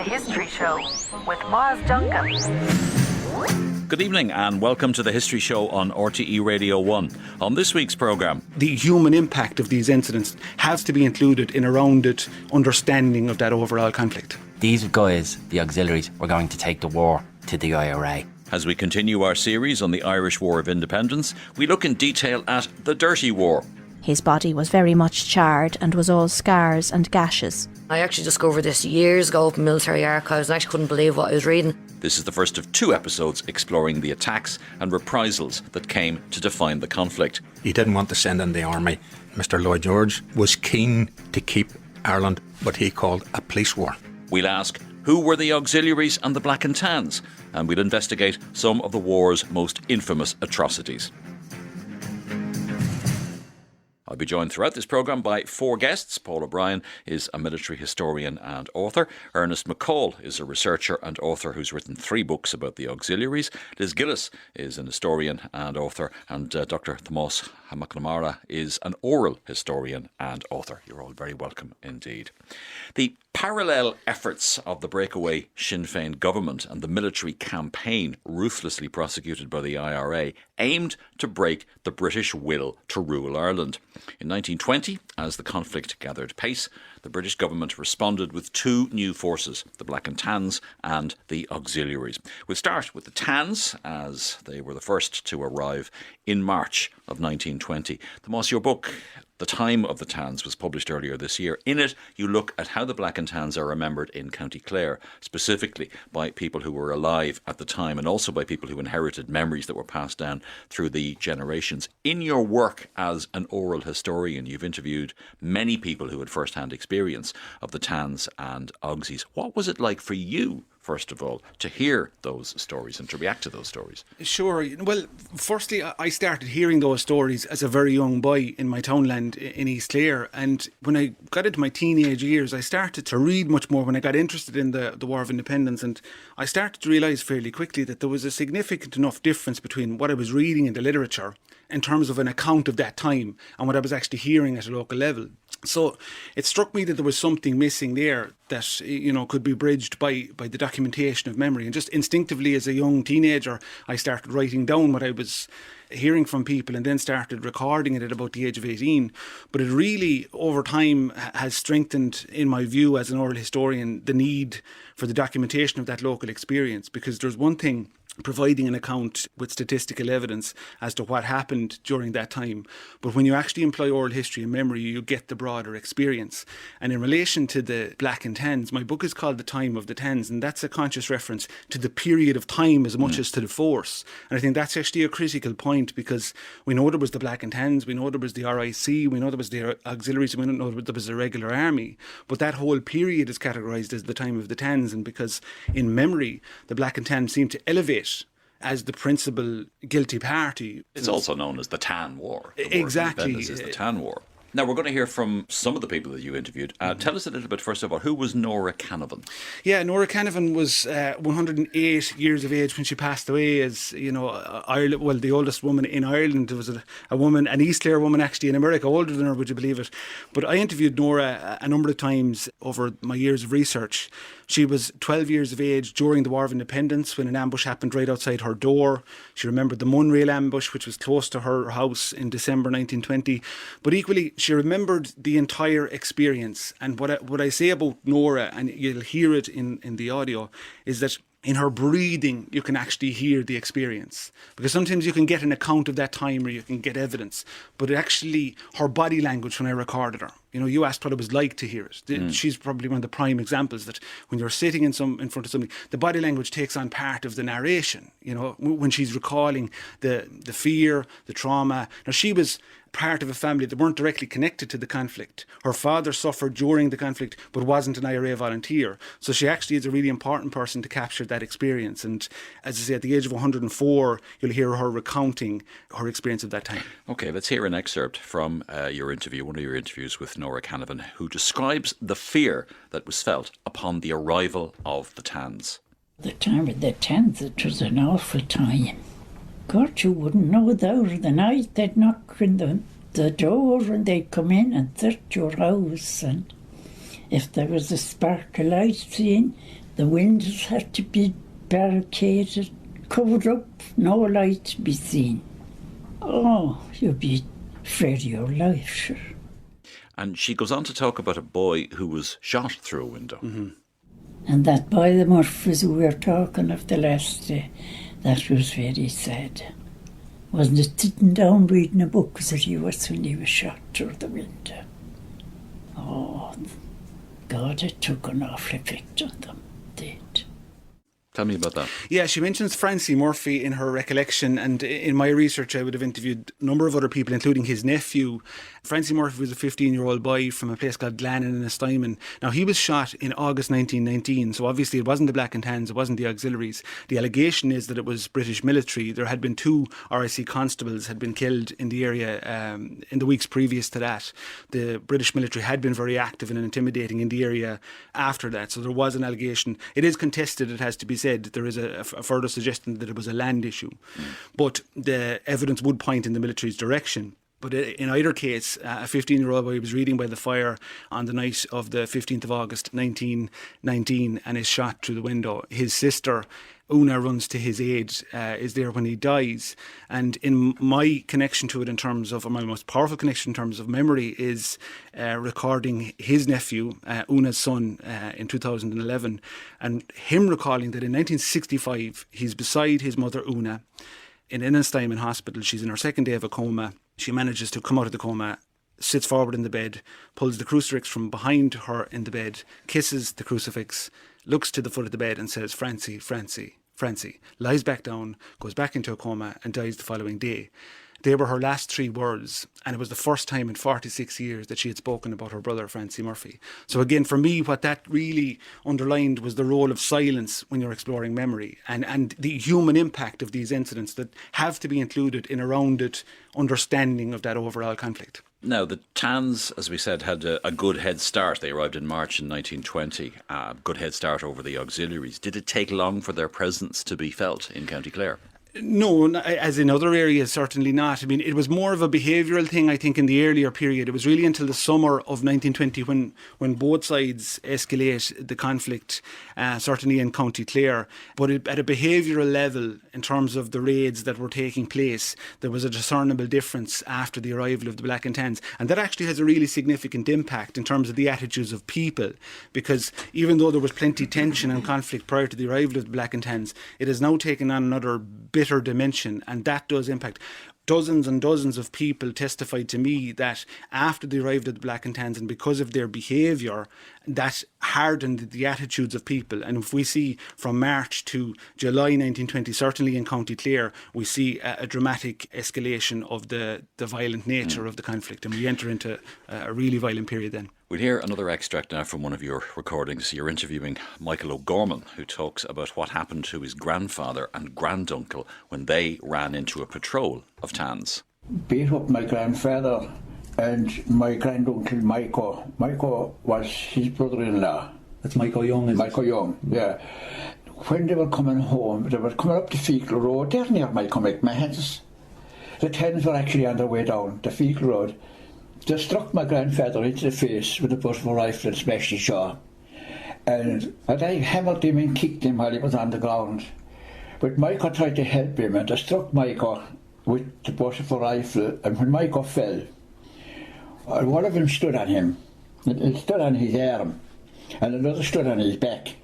History Show with Myles Duncan. Good evening and welcome to the History Show on RTE Radio 1. On this week's programme, the human impact of these incidents has to be included in a rounded understanding of that overall conflict. These guys, the Auxiliaries, were going to take the war to the IRA. As we continue our series on the Irish War of Independence, we look in detail at the Dirty War. His body was very much charred and was all scars and gashes. I actually discovered this years ago from military archives and I actually couldn't believe what I was reading. This is the first of two episodes exploring the attacks and reprisals that came to define the conflict. He didn't want to send in the army. Mr. Lloyd George was keen to keep Ireland what he called a police war. We'll ask, who were the Auxiliaries and the Black and Tans? And we'll investigate some of the war's most infamous atrocities. I'll be joined throughout this programme by four guests. Paul O'Brien is a military historian and author. Ernest McCall is a researcher and author who's written 3 books about the Auxiliaries. Liz Gillis is an historian and author. And Dr. Tomás McCall is an oral historian and author. You're all very welcome indeed. The parallel efforts of the breakaway Sinn Féin government and the military campaign ruthlessly prosecuted by the IRA aimed to break the British will to rule Ireland. In 1920, as the conflict gathered pace, the British government responded with 2 new forces, the Black and Tans and the Auxiliaries. We'll start with the Tans, as they were the first to arrive in March of 1920. Tomás, your book, The Time of the Tans, was published earlier this year. In it, you look at how the Black and Tans are remembered in County Clare, specifically by people who were alive at the time and also by people who inherited memories that were passed down through the generations. In your work as an oral historian, you've interviewed many people who had first-hand experience of the Tans and Auxies. What was it like for you, first of all, to hear those stories and to react to those stories? Sure. Well, firstly, I started hearing those stories as a very young boy in my townland in East Clare. And when I got into my teenage years, I started to read much more when I got interested in the War of Independence. And I started to realise fairly quickly that there was a significant enough difference between what I was reading in the literature in terms of an account of that time and what I was actually hearing at a local level. So it struck me that there was something missing there that, you know, could be bridged by the documentation of memory. And just instinctively as a young teenager, I started writing down what I was hearing from people and then started recording it at about the age of 18. But it really, over time, has strengthened, in my view as an oral historian, the need for the documentation of that local experience. Because there's one thing providing an account with statistical evidence as to what happened during that time. But when you actually employ oral history and memory, you get the broader experience. And in relation to the Black and Tans, my book is called The Time of the Tans, and that's a conscious reference to the period of time as much as to the force. And I think that's actually a critical point, because we know there was the Black and Tans, we know there was the RIC, we know there was the Auxiliaries, we know there was the regular army. But that whole period is categorised as the Time of the Tans, and because in memory, the Black and Tans seem to elevate as the principal guilty party. It's also known as the Tan War. Exactly. This is the Tan War. Now, we're going to hear from some of the people that you interviewed. Tell us a little bit, first of all, who was Nora Canavan? Yeah, Nora Canavan was 108 years of age when she passed away as, you know, Ireland, well, the oldest woman in Ireland. There was a woman, an East Clare woman actually in America, older than her, would you believe it? But I interviewed Nora a number of times over my years of research. She was 12 years of age during the War of Independence when an ambush happened right outside her door. She remembered the Munrail ambush, which was close to her house in December 1920. But equally, she remembered the entire experience. And what I say about Nora, and you'll hear it in the audio, is that in her breathing, you can actually hear the experience. Because sometimes you can get an account of that time or you can get evidence. But actually, her body language when I recorded her, you know, you asked what it was like to hear it. She's probably one of the prime examples that when you're sitting in front of somebody, the body language takes on part of the narration, you know, when she's recalling the fear, the trauma. Now, she was part of a family that weren't directly connected to the conflict. Her father suffered during the conflict but wasn't an IRA volunteer. So she actually is a really important person to capture that experience. And as I say, at the age of 104, you'll hear her recounting her experience of that time. OK, let's hear an excerpt from your interview, one of your interviews with Nora Canavan, who describes the fear that was felt upon the arrival of the Tans. The time of the Tans, it was an awful time. God, you wouldn't know it out of the night. They'd knock on the door and they'd come in and search your house. And If there was a spark of light seen, the windows had to be barricaded, covered up, no light to be seen. Oh, you'd be afraid of your life, sure. And she goes on to talk about a boy who was shot through a window. Mm-hmm. And that boy, the Murphys, who we were talking of the last day, that was very sad. Wasn't it sitting down reading a book that he was when he was shot through the window? Oh, God, it took an awful effect on them, it did. Tell me about that. Yeah, she mentions Francie Murphy in her recollection, and in my research I would have interviewed a number of other people, including his nephew. Francie Murphy was a 15-year-old boy from a place called Glannon in Estymon. Now, he was shot in August 1919, so obviously it wasn't the Black and Tans, it wasn't the Auxiliaries. The allegation is that it was British military. There had been 2 RIC constables had been killed in the area in the weeks previous to that. The British military had been very active and intimidating in the area after that, so there was an allegation. It is contested, it has to be said. There is a further suggestion that it was a land issue. But the evidence would point in the military's direction. But in either case, a 15-year-old boy was reading by the fire on the night of the 15th of August 1919 and is shot through the window. His sister, Una, runs to his aid, is there when he dies. And in my connection to it in terms of, or my most powerful connection in terms of memory, is recording his nephew, Una's son, in 2011, and him recalling that in 1965 he's beside his mother Una in Ennistimon Hospital. She's in her second day of a coma. She manages to come out of the coma, sits forward in the bed, pulls the crucifix from behind her in the bed, kisses the crucifix, looks to the foot of the bed and says, "Francie, Francie, Francie," lies back down, goes back into a coma and dies the following day. They were her last 3 words, and it was the first time in 46 years that she had spoken about her brother, Francie Murphy. So again, for me, what that really underlined was the role of silence when you're exploring memory, and the human impact of these incidents that have to be included in a rounded understanding of that overall conflict. Now, the Tans, as we said, had a good head start. They arrived in March in 1920. Good head start over the Auxiliaries. Did it take long for their presence to be felt in County Clare? No, as in other areas, certainly not. I mean, it was more of a behavioural thing, I think, in the earlier period. It was really until the summer of 1920 when both sides escalate the conflict, certainly in County Clare. But at a behavioural level, in terms of the raids that were taking place, there was a discernible difference after the arrival of the Black and Tans. And that actually has a really significant impact in terms of the attitudes of people, because even though there was plenty tension and conflict prior to the arrival of the Black and Tans, it has now taken on another bitter dimension, and that does impact. Dozens and dozens of people testified to me that after they arrived at the Black and Tans, and because of their behaviour, that hardened the attitudes of people. And if we see from March to July 1920, certainly in County Clare, we see a dramatic escalation of the violent nature of the conflict, and we enter into a really violent period then. We'll hear another extract now from one of your recordings. You're interviewing Michael O'Gorman, who talks about what happened to his grandfather and granduncle when they ran into a patrol of Tans. Beat up my grandfather and my granduncle Michael. Michael was his brother-in-law. That's Michael Young, isn't it? Michael Young, yeah. When they were coming home, they were coming up the Fecal Road, there near Michael McMahon's. The Tans were actually on their way down the Fecal Road. They struck my grandfather into the face with a butt of a rifle and smashed his jaw. And I hammered him and kicked him while he was on the ground. But Michael tried to help him, and they struck Michael with the butt of a rifle, and when Michael fell, one of them stood on him. It stood on his arm, and another stood on his back.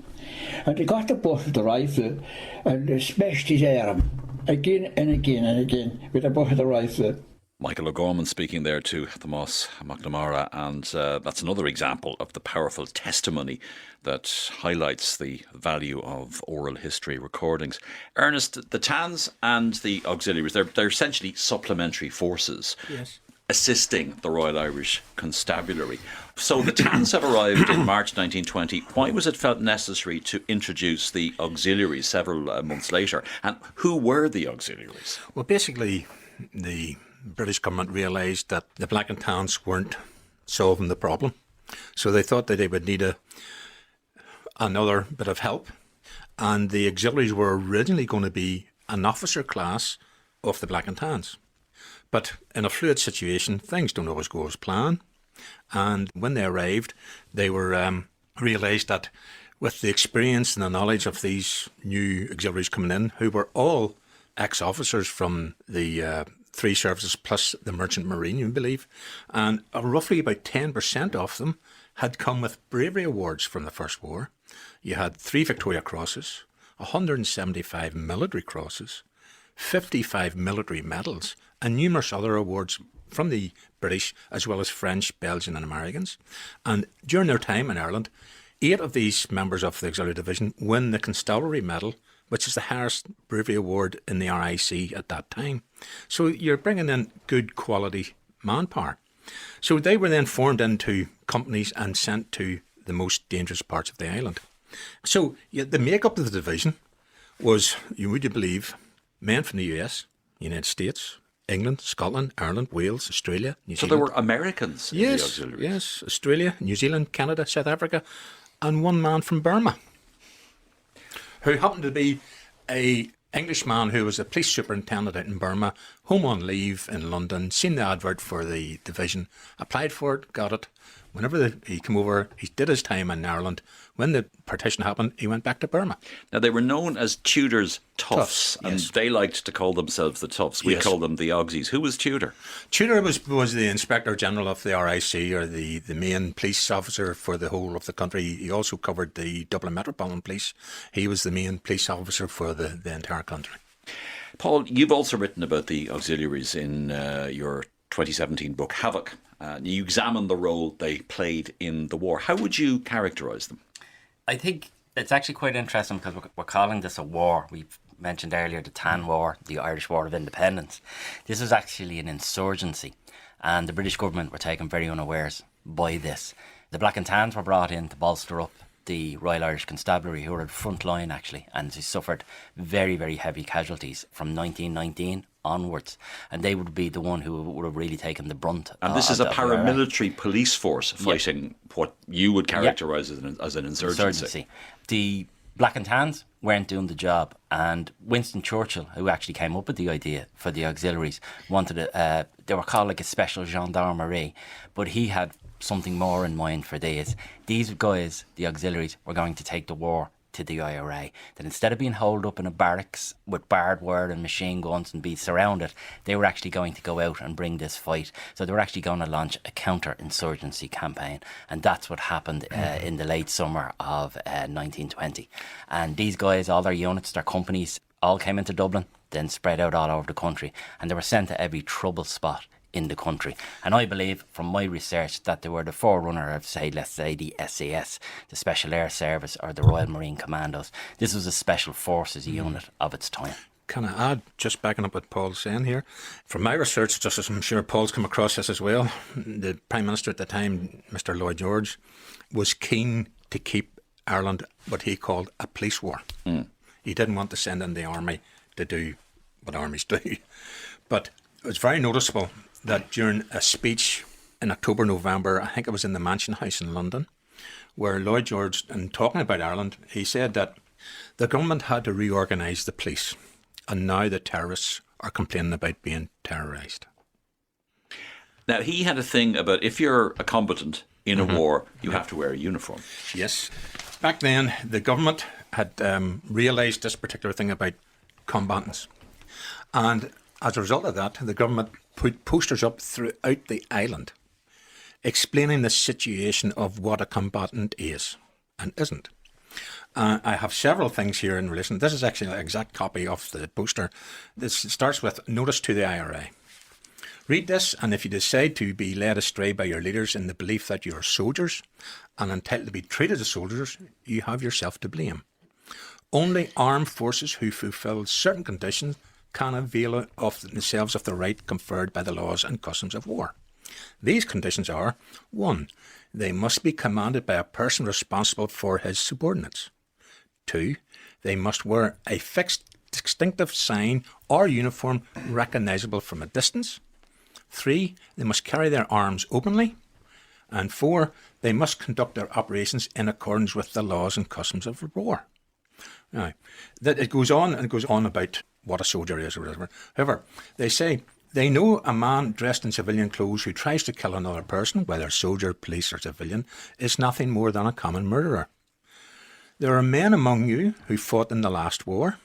And they got the butt of the rifle and they smashed his arm again and again and again with the butt of the rifle. Michael O'Gorman speaking there to Tomás McNamara, and that's another example of the powerful testimony that highlights the value of oral history recordings. Ernest, the Tans and the Auxiliaries, they're essentially supplementary forces. Yes. Assisting the Royal Irish Constabulary. So the Tans have arrived in March 1920. Why was it felt necessary to introduce the Auxiliaries several months later? And who were the Auxiliaries? Well, basically, the British government realised that the Black and Tans weren't solving the problem. So they thought that they would need another bit of help. And the Auxiliaries were originally going to be an officer class of the Black and Tans. But in a fluid situation, things don't always go as planned. And when they arrived, they were realised that with the experience and the knowledge of these new auxiliaries coming in, who were all ex-officers from the three services plus the Merchant Marine, you believe, and roughly about 10% of them had come with bravery awards from the First War. You had 3 Victoria Crosses, 175 military crosses, 55 military medals, and numerous other awards from the British as well as French, Belgian and Americans. And during their time in Ireland, 8 of these members of the Auxiliary Division win the Constabulary Medal, which is the highest bravery award in the RIC at that time. So you're bringing in good quality manpower. So they were then formed into companies and sent to the most dangerous parts of the island. So the makeup of the division was, would you believe, men from the US, United States, England, Scotland, Ireland, Wales, Australia, New Zealand. So there were Americans in the auxiliaries? Yes, Australia, New Zealand, Canada, South Africa, and one man from Burma, who happened to be a Englishman who was a police superintendent out in Burma, home on leave in London, seen the advert for the division, applied for it, got it. Whenever he came over, he did his time in Ireland. When the partition happened, he went back to Burma. Now, they were known as Tudor's Toughs, and yes. they liked to call themselves the Toughs. We call them the Auxies. Who was Tudor? Tudor was the Inspector General of the RIC, or the main police officer for the whole of the country. He also covered the Dublin Metropolitan Police. He was the main police officer for the entire country. Paul, you've also written about the auxiliaries in your 2017 book, Havoc. You examine the role they played in the war. How would you characterise them? I think it's actually quite interesting because we're calling this a war. We've mentioned earlier the Tan War, the Irish War of Independence. This was actually an insurgency, and the British government were taken very unawares by this. The Black and Tans were brought in to bolster up the Royal Irish Constabulary, who were at the front line actually, and they suffered very, very heavy casualties from 1919 onwards, and they would be the one who would have really taken the brunt. And this is a paramilitary police force fighting what you would characterise as an insurgency. The Black and Tans weren't doing the job, and Winston Churchill, who actually came up with the idea for the auxiliaries, wanted it. They were called like a special gendarmerie, but he had something more in mind for these. These guys, the auxiliaries, were going to take the war to the IRA. That instead of being holed up in a barracks with barbed wire and machine guns and be surrounded, they were actually going to go out and bring this fight. So they were actually going to launch a counter-insurgency campaign, and that's what happened in the late summer of 1920. And these guys, all their units, their companies, all came into Dublin, then spread out all over the country, and they were sent to every trouble spot in the country. And I believe from my research that they were the forerunner of, let's say the SAS, the Special Air Service, or the Royal Marine Commandos. This was a special forces unit of its time. Can I add, just backing up what Paul's saying here, from my research, just as I'm sure Paul's come across this as well, the Prime Minister at the time, Mr. Lloyd George, was keen to keep Ireland what he called a police war. He didn't want to send in the army to do what armies do. But it was very noticeable that during a speech in October, November, I think it was in the Mansion House in London, where Lloyd George, in talking about Ireland, he said that the government had to reorganise the police, and now the terrorists are complaining about being terrorised. Now, he had a thing about if you're a combatant in a war, you have to wear a uniform. Yes. Back then, the government had realised this particular thing about combatants. And as a result of that, the government put posters up throughout the island explaining the situation of what a combatant is and isn't. I have several things here in relation. This is actually an exact copy of the poster. This starts with notice to the IRA. Read this, and if you decide to be led astray by your leaders in the belief that you are soldiers and entitled to be treated as soldiers, you have yourself to blame. Only armed forces who fulfil certain conditions can avail of themselves of the right conferred by the laws and customs of war. These conditions are: 1. They must be commanded by a person responsible for his subordinates. 2. They must wear a fixed distinctive sign or uniform recognisable from a distance. 3. They must carry their arms openly. And 4. They must conduct their operations in accordance with the laws and customs of war. Now, that it goes on and goes on about what a soldier is or whatever. However, they say They know a man dressed in civilian clothes who tries to kill another person, whether soldier, police or civilian, is nothing more than a common murderer. There are men among you who fought in the last war.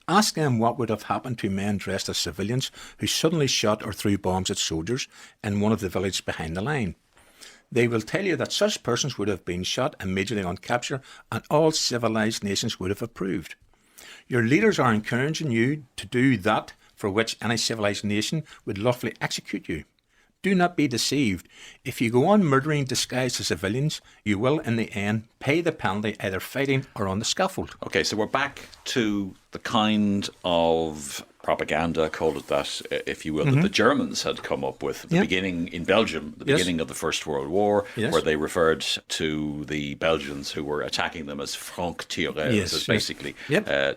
Ask them what would have happened to men dressed as civilians who suddenly shot or threw bombs at soldiers in one of the villages behind the line. They will tell you that such persons would have been shot immediately on capture, and all civilised nations would have approved. Your leaders are encouraging you to do that for which any civilised nation would lawfully execute you. Do not be deceived. If you go on murdering disguised as civilians, you will in the end pay the penalty either fighting or on the scaffold. Okay, so we're back to the kind of propaganda, call it that, if you will, that the Germans had come up with at the beginning in Belgium, the beginning of the First World War, where they referred to the Belgians who were attacking them as francs-tireurs, as basically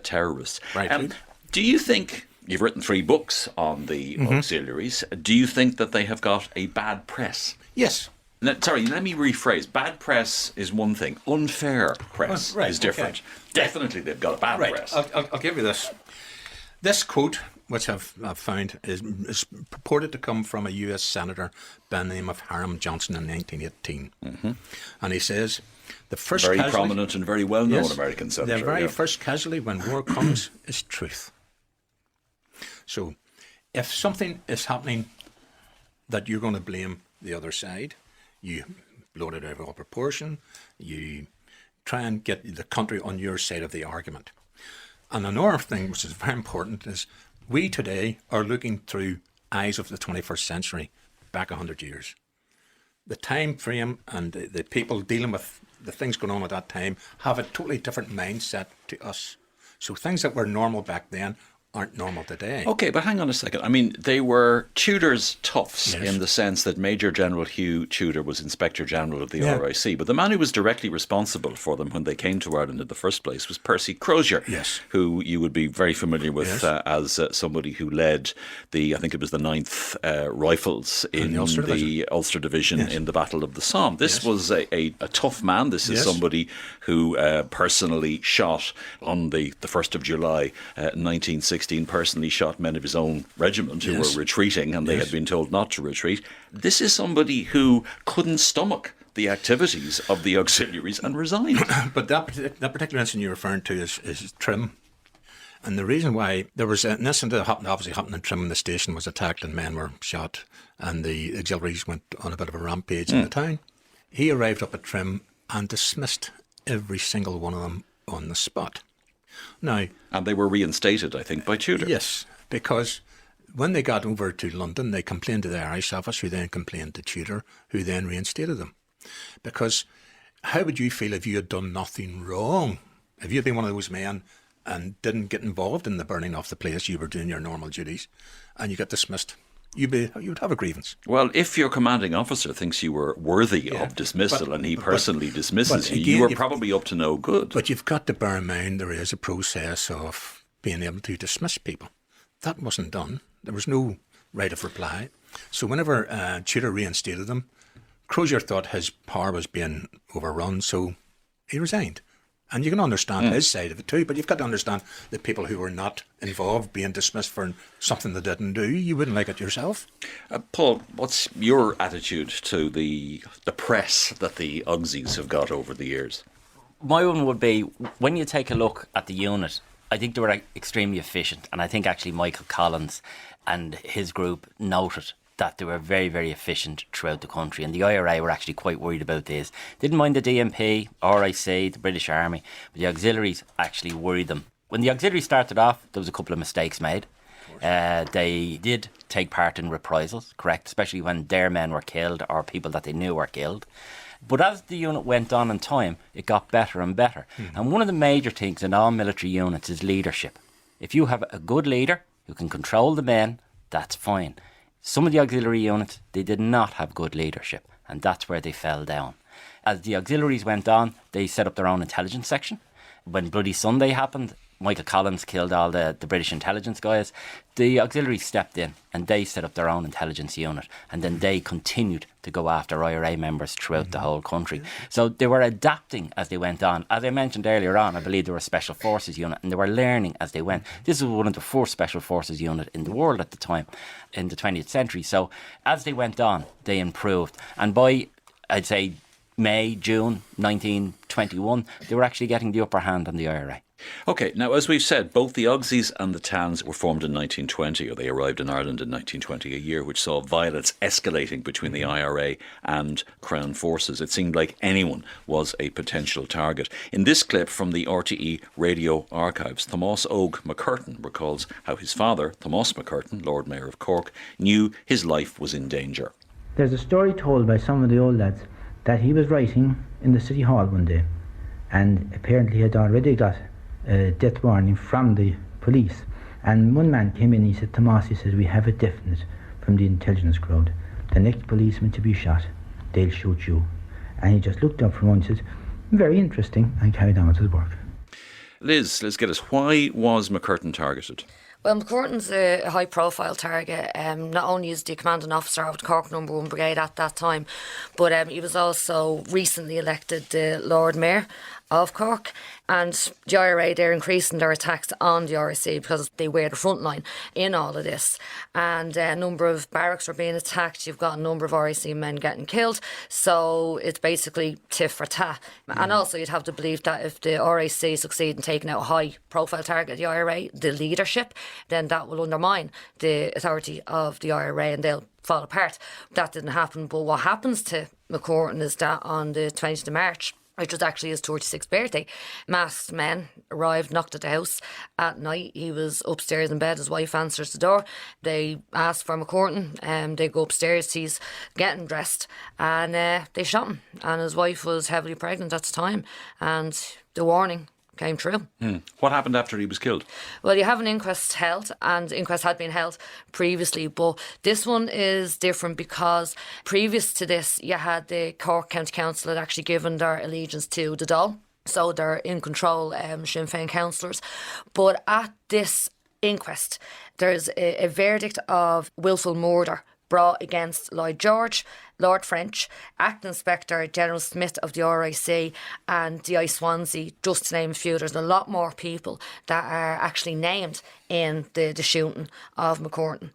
terrorists. Right. Do you think... You've written 3 books on the Auxiliaries. Do you think that they have got a bad press? Yes. Now, sorry, let me rephrase. Bad press is one thing. Unfair press is different. Okay. Definitely they've got a bad press. I'll give you this. This quote, which I've found, is purported to come from a US senator by the name of Hiram Johnson in 1918. And he says, the first very casualty, prominent and very well-known American senator. The very first casualty when war comes is truth. So, if something is happening that you're going to blame the other side, you blow it out of all proportion, you try and get the country on your side of the argument. And another thing which is very important is we today are looking through eyes of the 21st century, back 100 years. The time frame and the people dealing with the things going on at that time have a totally different mindset to us. So things that were normal back then aren't normal today. Okay, but hang on a second. I mean, they were Tudor's toughs in the sense that Major General Hugh Tudor was Inspector General of the RIC, but the man who was directly responsible for them when they came to Ireland in the first place was Percy Crozier, who you would be very familiar with as somebody who led I think it was the 9th Rifles in the Ulster Division in the Battle of the Somme. This was a tough man. This is somebody who personally shot on the 1st of July 1916, personally shot men of his own regiment who were retreating, and they had been told not to retreat. This is somebody who couldn't stomach the activities of the Auxiliaries and resigned. But that particular incident you're referring to is Trim. And the reason why there was an incident that happened in Trim when the station was attacked and men were shot and the Auxiliaries went on a bit of a rampage in the town. He arrived up at Trim and dismissed every single one of them on the spot. Now, and they were reinstated, I think, by Tudor. Yes, because when they got over to London, they complained to the Irish office, who then complained to Tudor, who then reinstated them. Because how would you feel if you had done nothing wrong? If you had been one of those men and didn't get involved in the burning of the place, you were doing your normal duties, and you got dismissed, you would have a grievance. Well, if your commanding officer thinks you were worthy of dismissal and he personally dismisses you, you were probably up to no good. But you've got to bear in mind there is a process of being able to dismiss people. That wasn't done. There was no right of reply. So whenever Tudor reinstated them, Crozier thought his power was being overrun, so he resigned. And you can understand his side of it too, but you've got to understand the people who were not involved being dismissed for something they didn't do. You wouldn't like it yourself. Paul, what's your attitude to the press that the Auxies have got over the years? My one would be, when you take a look at the unit, I think they were extremely efficient, and I think actually Michael Collins and his group noted that they were very, very efficient throughout the country, and the IRA were actually quite worried about this. Didn't mind the DMP, RIC, the British Army, but the Auxiliaries actually worried them. When the Auxiliaries started off, there was a couple of mistakes made. They did take part in reprisals, correct, especially when their men were killed or people that they knew were killed. But as the unit went on in time, it got better and better. And one of the major things in all military units is leadership. If you have a good leader who can control the men, that's fine. Some of the auxiliary units, they did not have good leadership, and that's where they fell down. As the Auxiliaries went on, they set up their own intelligence section. When Bloody Sunday happened, Michael Collins killed all the British intelligence guys. The Auxiliaries stepped in and they set up their own intelligence unit, and then they continued to go after IRA members throughout the whole country. So they were adapting as they went on. As I mentioned earlier on, I believe they were a special forces unit, and they were learning as they went. This was one of the first special forces unit in the world at the time, in the 20th century. So as they went on, they improved. And by, I'd say, May, June 1921, they were actually getting the upper hand on the IRA. OK, now as we've said, both the Auxies and the Tans were formed in 1920, or they arrived in Ireland in 1920, a year which saw violence escalating between the IRA and Crown forces. It seemed like anyone was a potential target. In this clip from the RTE radio archives, Tomás Og McCurtain recalls how his father, Tomás McCurtain, Lord Mayor of Cork, knew his life was in danger. There's a story told by some of the old lads that he was writing in the City Hall one day, and apparently had already got a death warning from the police. And one man came in, he said, Tomás, he said, we have a definite from the intelligence crowd. The next policeman to be shot, they'll shoot you. And he just looked up from one and said, very interesting, and carried on with his work. Liz Gillis, why was McCurtain targeted? Well, McCurtain's a high-profile target. Not only is the commanding officer of the Cork No. 1 Brigade at that time, but he was also recently elected the Lord Mayor of Cork. And the IRA, they're increasing their attacks on the RIC because they were the front line in all of this. And a number of barracks are being attacked. You've got a number of RIC men getting killed. So it's basically tit for tat. And also you'd have to believe that if the RIC succeed in taking out a high-profile target of the IRA, the leadership, then that will undermine the authority of the IRA and they'll fall apart. That didn't happen. But what happens to McCurtain is that on the 20th of March, which was actually his 36th birthday, masked men arrived, knocked at the house at night. He was upstairs in bed. His wife answers the door. They asked for McCurtain. They go upstairs. He's getting dressed. And they shot him. And his wife was heavily pregnant at the time. And the warning came true. What happened after he was killed? Well, you have an inquest held, and the inquest had been held previously, but this one is different because previous to this, you had the Cork County Council had actually given their allegiance to the Dáil, so they're in control, Sinn Féin councillors. But at this inquest, there's a verdict of willful murder brought against Lloyd George, Lord French, Acting Inspector General Smith of the RIC and DI Swansea, just to name a few. There's a lot more people that are actually named in the shooting of McCurtain.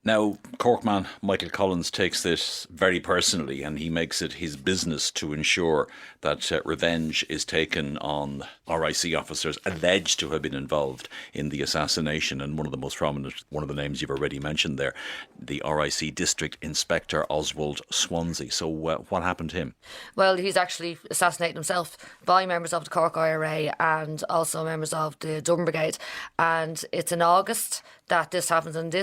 Now, Corkman Michael Collins takes this very personally, and he makes it his business to ensure that revenge is taken on RIC officers alleged to have been involved in the assassination. And one of the most prominent, one of the names you've already mentioned there, the RIC District Inspector Oswald Swansea. So what happened to him? Well, he's actually assassinated himself by members of the Cork IRA and also members of the Dublin Brigade. And it's in August that this happens, and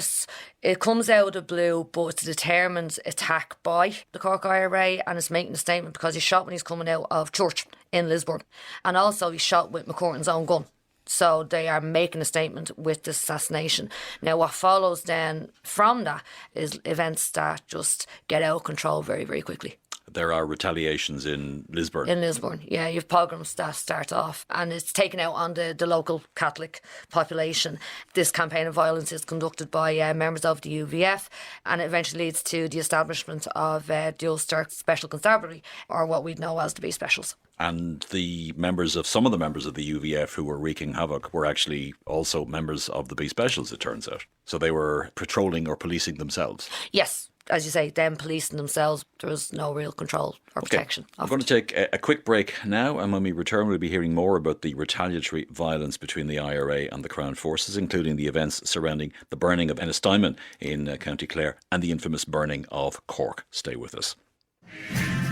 it comes out of the blue, but it's a determined attack by the Cork IRA, and it's making a statement because he's shot when he's coming out of church in Lisburn, and also he's shot with McCurtain's own gun. So they are making a statement with this assassination. Now, what follows then from that is events that just get out of control very, very quickly. There are retaliations in Lisburn. In Lisburn, yeah. You have pogroms that start off, and it's taken out on the local Catholic population. This campaign of violence is conducted by members of the UVF, and it eventually leads to the establishment of the Ulster Special Constabulary, or what we know as the B Specials. And some of the members of the UVF who were wreaking havoc were actually also members of the B Specials, it turns out. So they were patrolling or policing themselves. Yes. As you say, them policing themselves, there was no real control or protection. I'm going to take a quick break now, and when we return we'll be hearing more about the retaliatory violence between the IRA and the Crown forces, including the events surrounding the burning of Ennistymon in County Clare and the infamous burning of Cork. Stay with us.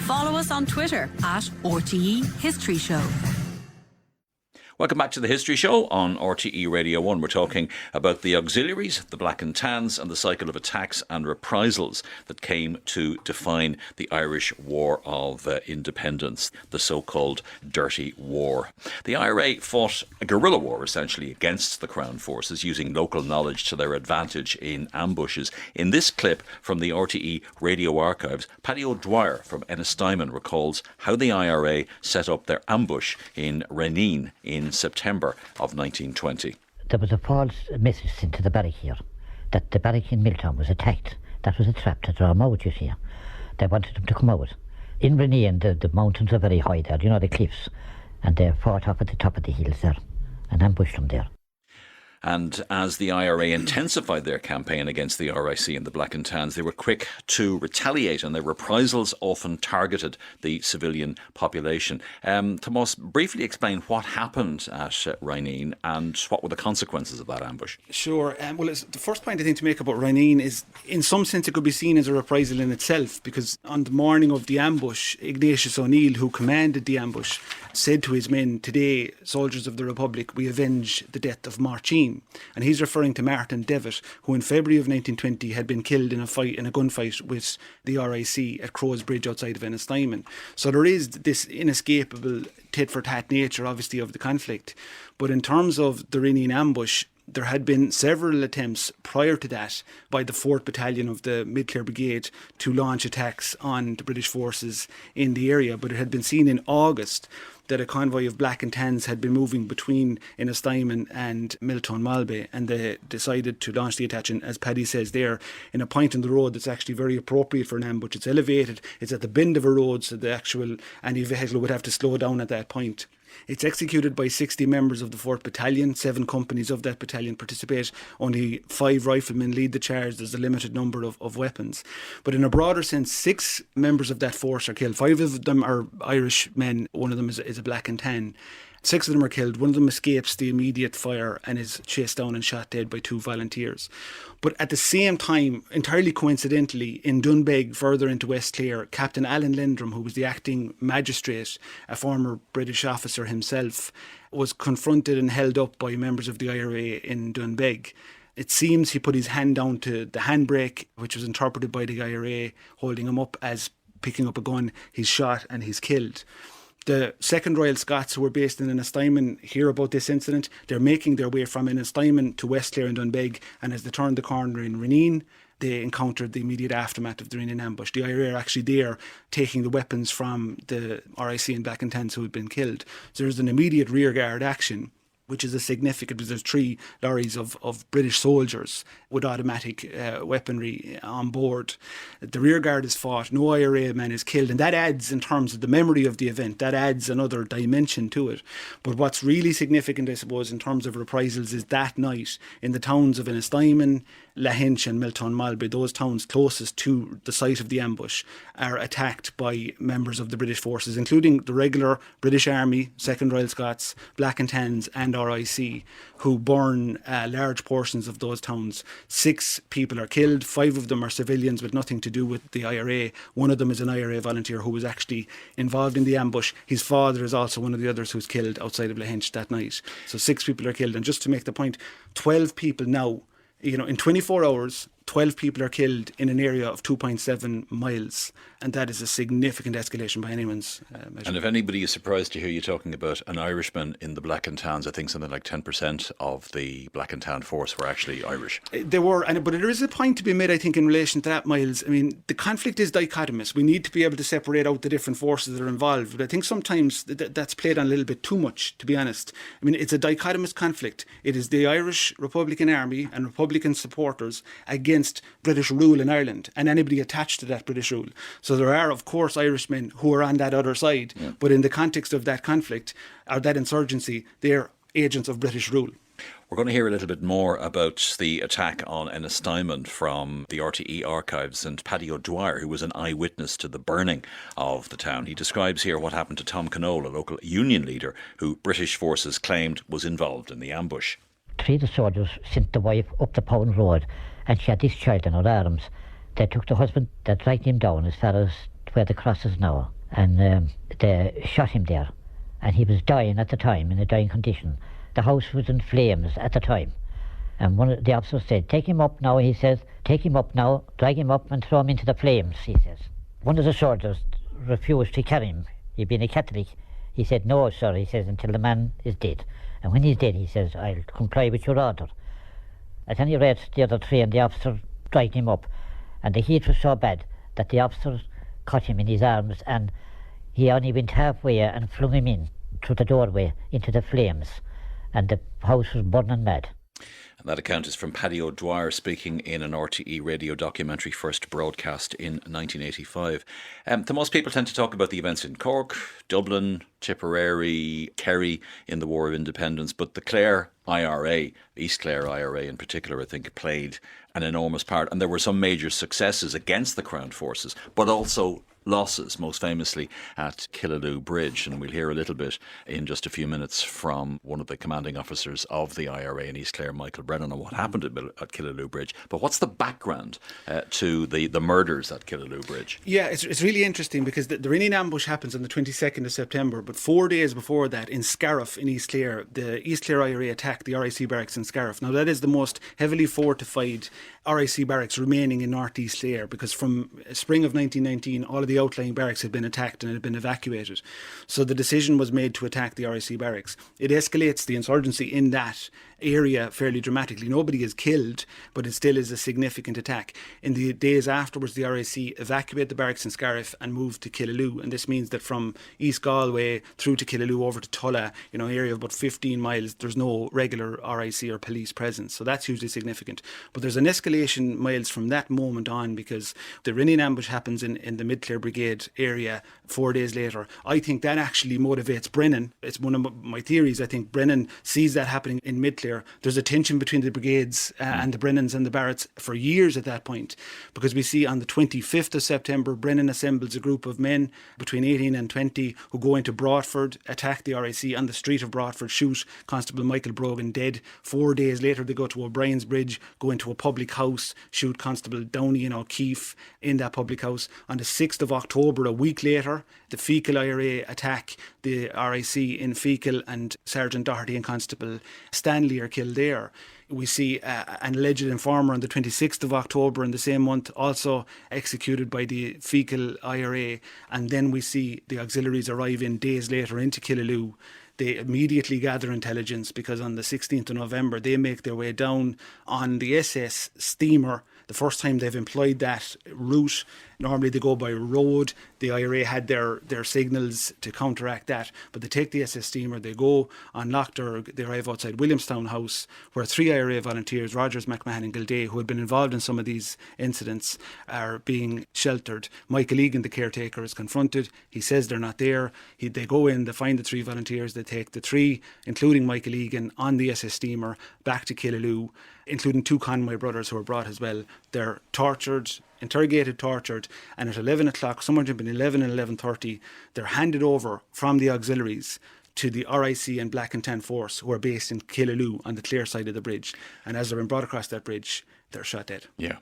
Follow us on Twitter at RTE History Show. Welcome back to the History Show on RTE Radio 1. We're talking about the Auxiliaries, the Black and Tans, and the cycle of attacks and reprisals that came to define the Irish War of Independence, the so-called Dirty War. The IRA fought a guerrilla war, essentially, against the Crown forces, using local knowledge to their advantage in ambushes. In this clip from the RTE Radio archives, Paddy O'Dwyer from Ennistymon recalls how the IRA set up their ambush in Renine in in September of 1920. There was a false message sent to the barrack here that the barrack in Milltown was attacked. That was a trap to draw them out, you see. They wanted them to come out. In Reneen, the mountains are very high there, you know, the cliffs, and they fought up at the top of the hills there and ambushed them there. And as the IRA intensified their campaign against the RIC and the Black and Tans, they were quick to retaliate, and their reprisals often targeted the civilian population. Tomás, briefly explain what happened at Reneen and what were the consequences of that ambush. Sure. The first point I think to make about Reneen is, in some sense, it could be seen as a reprisal in itself, because on the morning of the ambush, Ignatius O'Neill, who commanded the ambush, said to his men, "Today, soldiers of the Republic, we avenge the death of Marcin." And he's referring to Martin Devitt, who in February of 1920 had been killed in a gunfight with the RIC at Crow's Bridge outside of Ennistymon. So there is this inescapable tit-for-tat nature, obviously, of the conflict. But in terms of the Reneen ambush, there had been several attempts prior to that by the 4th Battalion of the Mid-Clare Brigade to launch attacks on the British forces in the area, but it had been seen in August that a convoy of Black and Tans had been moving between Ennistymon and Miltown Malbay, and they decided to launch the attack, and as Paddy says there, in a point in the road that's actually very appropriate for an ambush. It's elevated, it's at the bend of a road, so any vehicle would have to slow down at that point. It's executed by 60 members of the 4th Battalion. 7 companies of that battalion participate. Only 5 riflemen lead the charge. There's a limited number of weapons. But in a broader sense, 6 members of that force are killed. 5 of them are Irish men. One of them is a Black and Tan. 6 of them are killed. One of them escapes the immediate fire and is chased down and shot dead by 2 volunteers. But at the same time, entirely coincidentally, in Dunbeg, further into West Clare, Captain Alan Lendrum, who was the acting magistrate, a former British officer himself, was confronted and held up by members of the IRA in Dunbeg. It seems he put his hand down to the handbrake, which was interpreted by the IRA, holding him up as picking up a gun. He's shot and he's killed. The 2nd Royal Scots, who were based in Ennistymon, hear about this incident. They're making their way from Ennistymon to West Clare and Dunbeg, and as they turned the corner in Reneen, they encountered the immediate aftermath of the Reneen ambush. The IRA are actually there taking the weapons from the RIC and Black and Tans who had been killed. So there's an immediate rearguard action, which is a significant, because there's 3 lorries of British soldiers with automatic weaponry on board. The rearguard is fought, no IRA man is killed, and that adds, in terms of the memory of the event, that adds another dimension to it. But what's really significant, I suppose, in terms of reprisals is that night in the towns of Ennistymon, Lahinch and Miltown Malbay, those towns closest to the site of the ambush, are attacked by members of the British forces, including the regular British Army, 2nd Royal Scots, Black and Tans and RIC, who burn large portions of those towns. 6 people are killed, 5 of them are civilians with nothing to do with the IRA. One of them is an IRA volunteer who was actually involved in the ambush. His father is also one of the others who's killed outside of Lahinch that night. So 6 people are killed, and just to make the point, 12 people now, in 24 hours, 12 people are killed in an area of 2.7 miles. And that is a significant escalation by anyone's measure. And if anybody is surprised to hear you talking about an Irishman in the Black and Tans, I think something like 10% of the Black and Tan force were actually Irish. They were, but there is a point to be made, I think, in relation to that, Myles. I mean, the conflict is dichotomous. We need to be able to separate out the different forces that are involved. But I think sometimes that's played on a little bit too much, to be honest. I mean, it's a dichotomous conflict. It is the Irish Republican Army and Republican supporters against British rule in Ireland and anybody attached to that British rule. So there are, of course, Irishmen who are on that other side, but in the context of that conflict or that insurgency, they're agents of British rule. We're going to hear a little bit more about the attack on Ennistymon from the RTE archives, and Paddy O'Dwyer, who was an eyewitness to the burning of the town. He describes here what happened to Tom Connell, a local union leader who British forces claimed was involved in the ambush. 3 of the soldiers sent the wife up the Pound Road, and she had this child in her arms. They took the husband, they dragged him down as far as where the cross is now, and they shot him there. And he was dying at the time, in a dying condition. The house was in flames at the time. And one of the officers said, "Take him up now," he says. "Take him up now, drag him up and throw him into the flames," he says. One of the soldiers refused to carry him. He being a Catholic, he said, "No, sir," he says, "until the man is dead. And when he's dead," he says, "I'll comply with your order." At any rate, the other 3 and the officer dragged him up, and the heat was so bad that the officer caught him in his arms, and he only went halfway and flung him in. through the doorway into the flames, and the house was burning mad. And that account is from Paddy O'Dwyer speaking in an RTE radio documentary first broadcast in 1985. Tomás, people tend to talk about the events in Cork, Dublin, Tipperary, Kerry in the War of Independence, but the Clare IRA, East Clare IRA in particular, I think played an enormous part. And there were some major successes against the Crown forces, but also losses, most famously at Killaloe Bridge. And we'll hear a little bit in just a few minutes from one of the commanding officers of the IRA in East Clare, Michael Brennan, on what happened at Killaloe Bridge. But what's the background to the murders at Killaloe Bridge? Yeah, it's really interesting because the Rinnian ambush happens on the 22nd of September, but 4 days before that in Scariff in East Clare, the East Clare IRA attacked the RIC barracks in Scariff. Now that is the most heavily fortified RIC barracks remaining in North East Clare, because from spring of 1919 all of the outlying barracks had been attacked and had been evacuated. So the decision was made to attack the RIC barracks. It escalates the insurgency in that area fairly dramatically. Nobody is killed, but it still is a significant attack. In the days afterwards, the RIC evacuate the barracks in Scariff and move to Killaloe, and this means that from East Galway through to Killaloe over to Tulla, area of about 15 miles, there's no regular RIC or police presence. So that's hugely significant. But there's an escalation, Myles, from that moment on, because the Rinnian ambush happens in the Mid-Clare Brigade area 4 days later. I think that actually motivates Brennan. It's one of my theories. I think Brennan sees that happening in Mid-Clare. There's a tension between the brigades and the Brennans and the Barretts for years at that point, because we see on the 25th of September, Brennan assembles a group of men between 18 and 20 who go into Broadford, attack the RIC on the street of Broadford, shoot Constable Michael Brogan dead. 4 days later, they go to O'Brien's Bridge, go into a public house, shoot Constable Downey and O'Keefe in that public house. On the 6th of October, a week later, the Fecal IRA attack the RIC in Fecal, and Sergeant Doherty and Constable Stanley are killed there. We see an alleged informer on the 26th of October in the same month, also executed by the Fecal IRA. And then we see the Auxiliaries arrive in days later into Killaloe. They immediately gather intelligence, because on the 16th of November they make their way down on the SS steamer. The first time they've employed that route. Normally they go by road. The IRA had their signals to counteract that, but they take the SS steamer, they go on Lochder, they arrive outside Williamstown House, where 3 IRA volunteers, Rogers, McMahon and Gilday, who had been involved in some of these incidents, are being sheltered. Michael Egan, the caretaker, is confronted. He says they're not there. They go in, they find the 3 volunteers, they take the 3, including Michael Egan, on the SS steamer back to Killaloe, including 2 Conway brothers who are brought as well. They're interrogated, tortured, and at 11 o'clock, somewhere between 11 and 11:30, they're handed over from the Auxiliaries to the RIC and Black and Tan Force, who are based in Killaloe on the Clare side of the bridge. And as they're being brought across that bridge, they're shot dead. Yeah,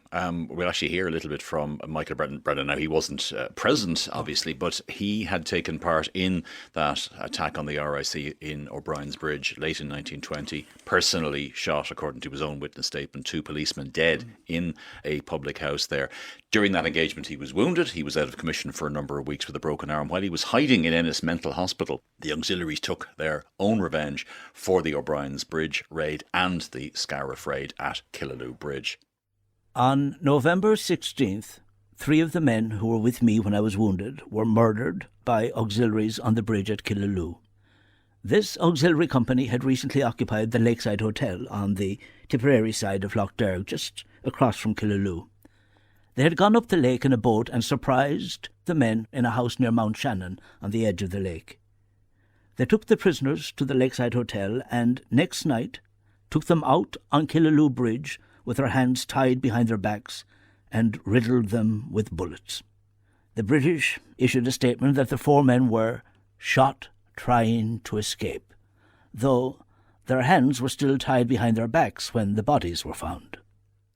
we'll actually hear a little bit from Michael Brennan. Now, he wasn't present, obviously, but he had taken part in that attack on the RIC in O'Brien's Bridge late in 1920, personally shot, according to his own witness statement, 2 policemen dead in a public house there. During that engagement, he was wounded. He was out of commission for a number of weeks with a broken arm. While he was hiding in Ennis Mental Hospital, the Auxiliaries took their own revenge for the O'Brien's Bridge raid and the Scariff raid at Killaloe Bridge. On November 16th, 3 of the men who were with me when I was wounded were murdered by Auxiliaries on the bridge at Killaloe. This auxiliary company had recently occupied the Lakeside Hotel on the Tipperary side of Lough Derg, just across from Killaloe. They had gone up the lake in a boat and surprised the men in a house near Mount Shannon on the edge of the lake. They took the prisoners to the Lakeside Hotel and next night took them out on Killaloe Bridge with their hands tied behind their backs, and riddled them with bullets. The British issued a statement that the 4 men were shot trying to escape, though their hands were still tied behind their backs when the bodies were found.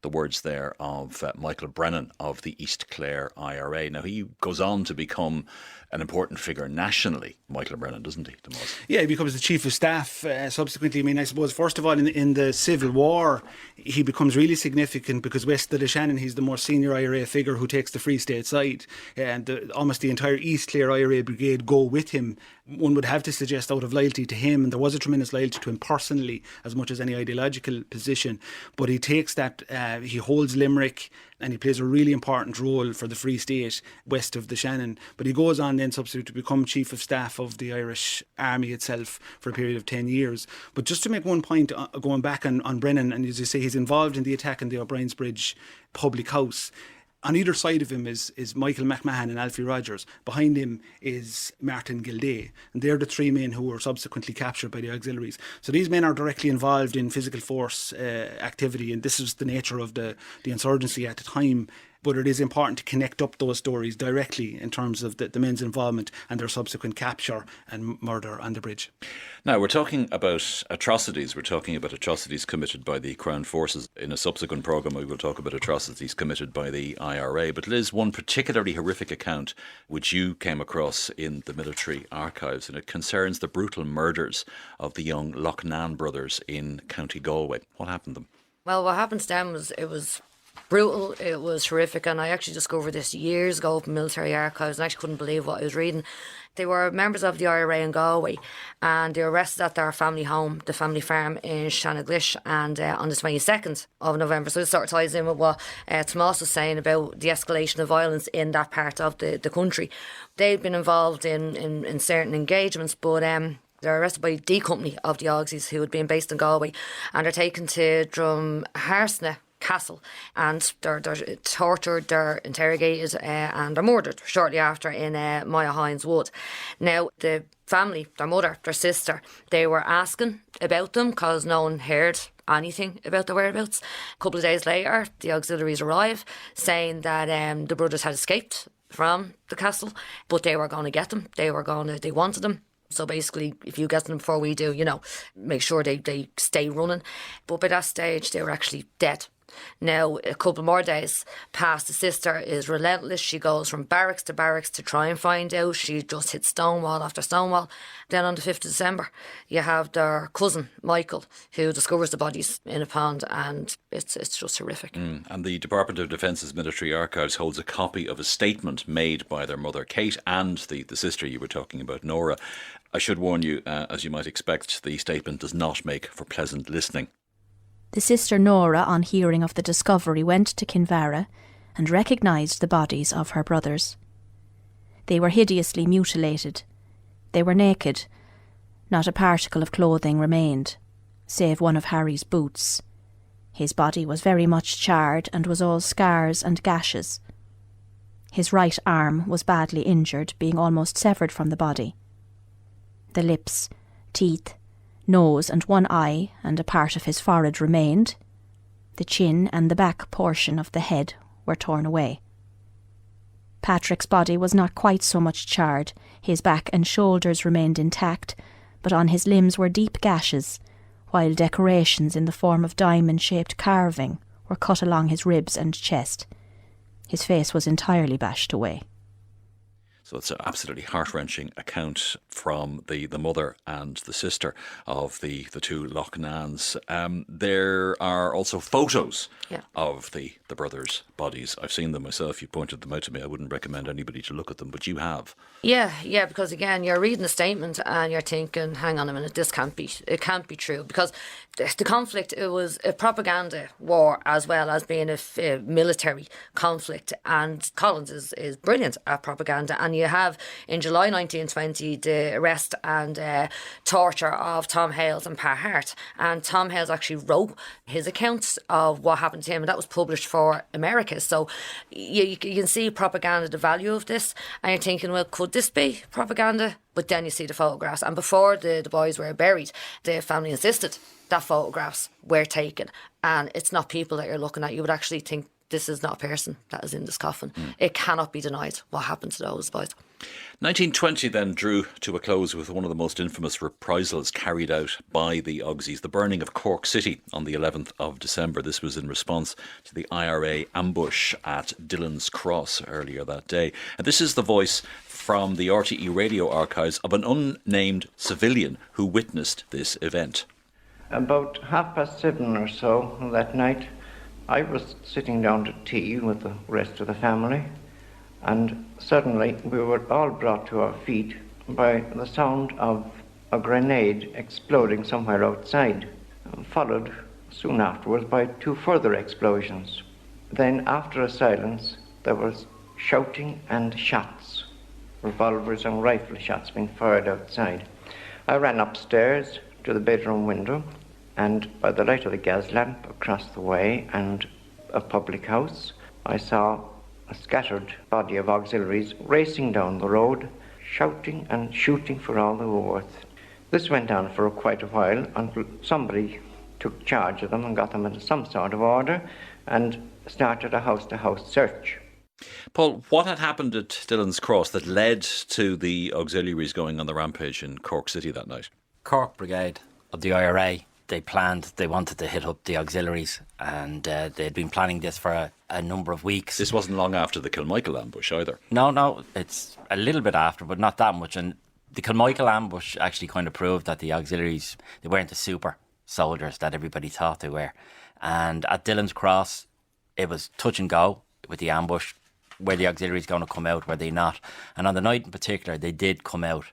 The words there of Michael Brennan of the East Clare IRA. Now, he goes on to become an important figure nationally, Michael Brennan, doesn't he, Tomás? Yeah, he becomes the Chief of Staff subsequently. I mean, I suppose, first of all, in the Civil War, he becomes really significant because west of the Shannon, he's the more senior IRA figure who takes the Free State side. And almost the entire East Clare IRA brigade go with him one would have to suggest out of loyalty to him, and there was a tremendous loyalty to him personally as much as any ideological position, but he takes that, he holds Limerick and he plays a really important role for the Free State west of the Shannon, but he goes on then subsequently to become Chief of Staff of the Irish Army itself for a period of 10 years. But just to make one point, going back on Brennan, and as you say, he's involved in the attack on the O'Brien's Bridge public house. On either side of him is Michael McMahon and Alfie Rogers. Behind him is Martin Gilday. And they're the three men who were subsequently captured by the Auxiliaries. So these men are directly involved in physical force activity, and this is the nature of the insurgency at the time. But it is important to connect up those stories directly in terms of the men's involvement and their subsequent capture and murder on the bridge. Now, we're talking about atrocities. We're talking about atrocities committed by the Crown Forces. In a subsequent programme, we will talk about atrocities committed by the IRA. But Liz, one particularly horrific account which you came across in the military archives, and it concerns the brutal murders of the young Loughnane brothers in County Galway. What happened to them? Well, what happened to them was it was brutal, it was horrific, and I actually discovered this years ago from military archives, and I actually couldn't believe what I was reading. They were members of the IRA in Galway, and they were arrested at their family home, the family farm in Shannaglish, and on the 22nd of November. So this sort of ties in with what Tomás was saying about the escalation of violence in that part of the country. They'd been involved in certain engagements, but they're arrested by D Company of the Auxies, who had been based in Galway, and they're taken to Drumharsna Castle, and they're tortured, they're interrogated, and they're murdered shortly after in Maya Hines Wood. Now, the family, their mother, their sister, they were asking about them because no one heard anything about their whereabouts. A couple of days later, the Auxiliaries arrive saying that the brothers had escaped from the castle, but they were going to get them. They wanted them. So basically, if you get them before we do, make sure they stay running. But by that stage, they were actually dead. Now, a couple more days past, the sister is relentless. She goes from barracks to try and find out. She just hits stonewall after stonewall. Then on the 5th of December, you have their cousin, Michael, who discovers the bodies in a pond, and it's just horrific. And the Department of Defence's military archives holds a copy of a statement made by their mother, Kate, and the sister you were talking about, Nora. I should warn you, as you might expect, the statement does not make for pleasant listening. The sister Nora, on hearing of the discovery, went to Kinvara and recognised the bodies of her brothers. They were hideously mutilated. They were naked. Not a particle of clothing remained, save one of Harry's boots. His body was very much charred and was all scars and gashes. His right arm was badly injured, being almost severed from the body. The lips, teeth, nose and one eye and a part of his forehead remained. The chin and the back portion of the head were torn away. Patrick's body was not quite so much charred. His back and shoulders remained intact, but on his limbs were deep gashes, while decorations in the form of diamond-shaped carving were cut along his ribs and chest. His face was entirely bashed away. So it's an absolutely heart-wrenching account from the mother and the sister of the two Loughnanes. There are also photos of the brothers' bodies. I've seen them myself. You pointed them out to me. I wouldn't recommend anybody to look at them, but you have. Yeah, because again, you're reading the statement and you're thinking, hang on a minute, it can't be true, because the conflict, it was a propaganda war as well as being a military conflict, and Collins is brilliant at propaganda. And you have in July 1920 the arrest and torture of Tom Hales and Pa Hart, and Tom Hales actually wrote his accounts of what happened to him, and that was published for America. So you can see propaganda, the value of this, and you're thinking, well, could this be propaganda? But then you see the photographs, and before the boys were buried, the family insisted that photographs were taken, and it's not people that you're looking at. You would actually think this is not a person that is in this coffin. It cannot be denied what happened to those boys. 1920 then drew to a close with one of the most infamous reprisals carried out by the Auxies, the burning of Cork City on the 11th of December. This was in response to the IRA ambush at Dillon's Cross earlier that day. And this is the voice from the RTE radio archives of an unnamed civilian who witnessed this event. About 7:30 or so that night, I was sitting down to tea with the rest of the family, and suddenly we were all brought to our feet by the sound of a grenade exploding somewhere outside, followed soon afterwards by 2 further explosions. Then, after a silence, there was shouting and shots, revolvers and rifle shots being fired outside. I ran upstairs to the bedroom window, and by the light of the gas lamp across the way and a public house, I saw a scattered body of auxiliaries racing down the road, shouting and shooting for all they were worth. This went on for quite a while until somebody took charge of them and got them into some sort of order and started a house-to-house search. Paul, what had happened at Dillon's Cross that led to the auxiliaries going on the rampage in Cork City that night? Cork Brigade of the IRA, they wanted to hit up the auxiliaries, and they'd been planning this for a number of weeks. This wasn't long after the Kilmichael ambush either. No, it's a little bit after, but not that much. And the Kilmichael ambush actually kind of proved that the auxiliaries, they weren't the super soldiers that everybody thought they were. And at Dillon's Cross, it was touch and go with the ambush. Were the auxiliaries going to come out, were they not? And on the night in particular, they did come out.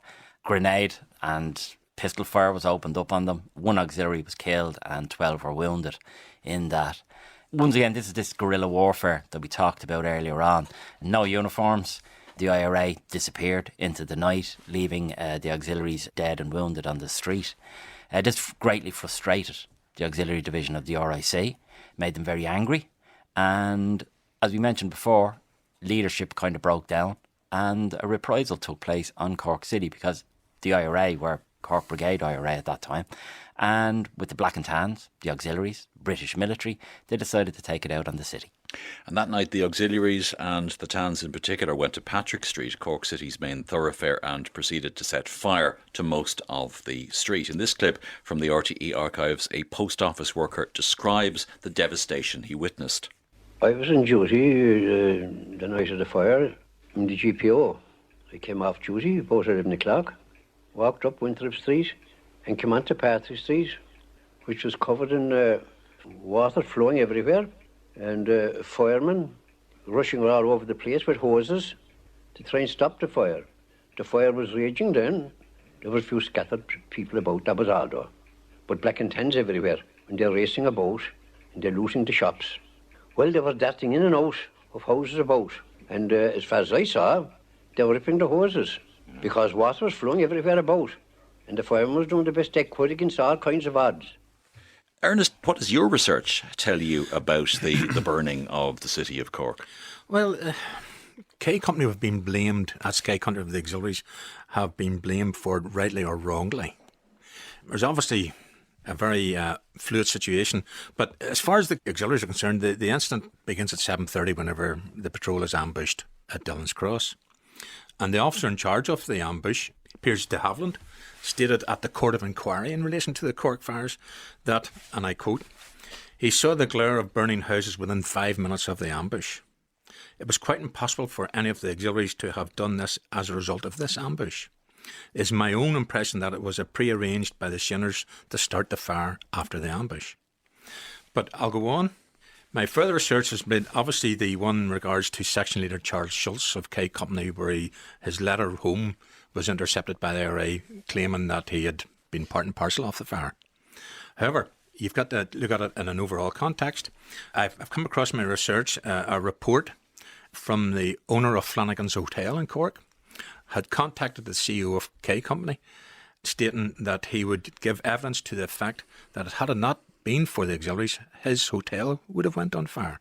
Grenade and pistol fire was opened up on them. 1 auxiliary was killed and 12 were wounded in that. Once again, this is this guerrilla warfare that we talked about earlier on. No uniforms. The IRA disappeared into the night, leaving the auxiliaries dead and wounded on the street. This greatly frustrated the auxiliary division of the RIC, made them very angry. And as we mentioned before, leadership kind of broke down and a reprisal took place on Cork City because the IRA were Cork Brigade IRA at that time, and with the Black and Tans, the auxiliaries, British military, they decided to take it out on the city. And that night the auxiliaries and the Tans in particular went to Patrick Street, Cork City's main thoroughfare, and proceeded to set fire to most of the street. In this clip from the RTE archives, a post office worker describes the devastation he witnessed. I was on duty the night of the fire in the GPO. I came off duty about 11 o'clock, walked up Winthrop Street and came onto Patrick Street, which was covered in water flowing everywhere, and firemen rushing all over the place with hoses to try and stop the fire. The fire was raging then. There were a few scattered people about, that was all though. But Black and Tans everywhere, and they're racing about, and they're looting the shops. Well, they were darting in and out of houses about, and as far as I saw, they were ripping the hoses because water was flowing everywhere about, and the firemen was doing the best they could against all kinds of odds. Ernest, what does your research tell you about the burning of the city of Cork? Well, K Company have been blamed, as K Company of the auxiliaries, have been blamed for it rightly or wrongly. There's obviously a very fluid situation, but as far as the auxiliaries are concerned, the incident begins at 7:30 whenever the patrol is ambushed at Dillon's Cross. And the officer in charge of the ambush, Piers de Havilland, stated at the Court of Inquiry in relation to the Cork fires that, and I quote, he saw the glare of burning houses within 5 minutes of the ambush. It was quite impossible for any of the auxiliaries to have done this as a result of this ambush. It is my own impression that it was prearranged by the Shinners to start the fire after the ambush. But I'll go on. My further research has been obviously the one in regards to Section Leader Charles Schultz of K Company, where his letter home was intercepted by the IRA, claiming that he had been part and parcel of the fire. However, you've got to look at it in an overall context. I've come across in my research a report from the owner of Flanagan's Hotel in Cork, had contacted the CEO of K Company, stating that he would give evidence to the fact that had it not been for the auxiliaries, his hotel would have went on fire.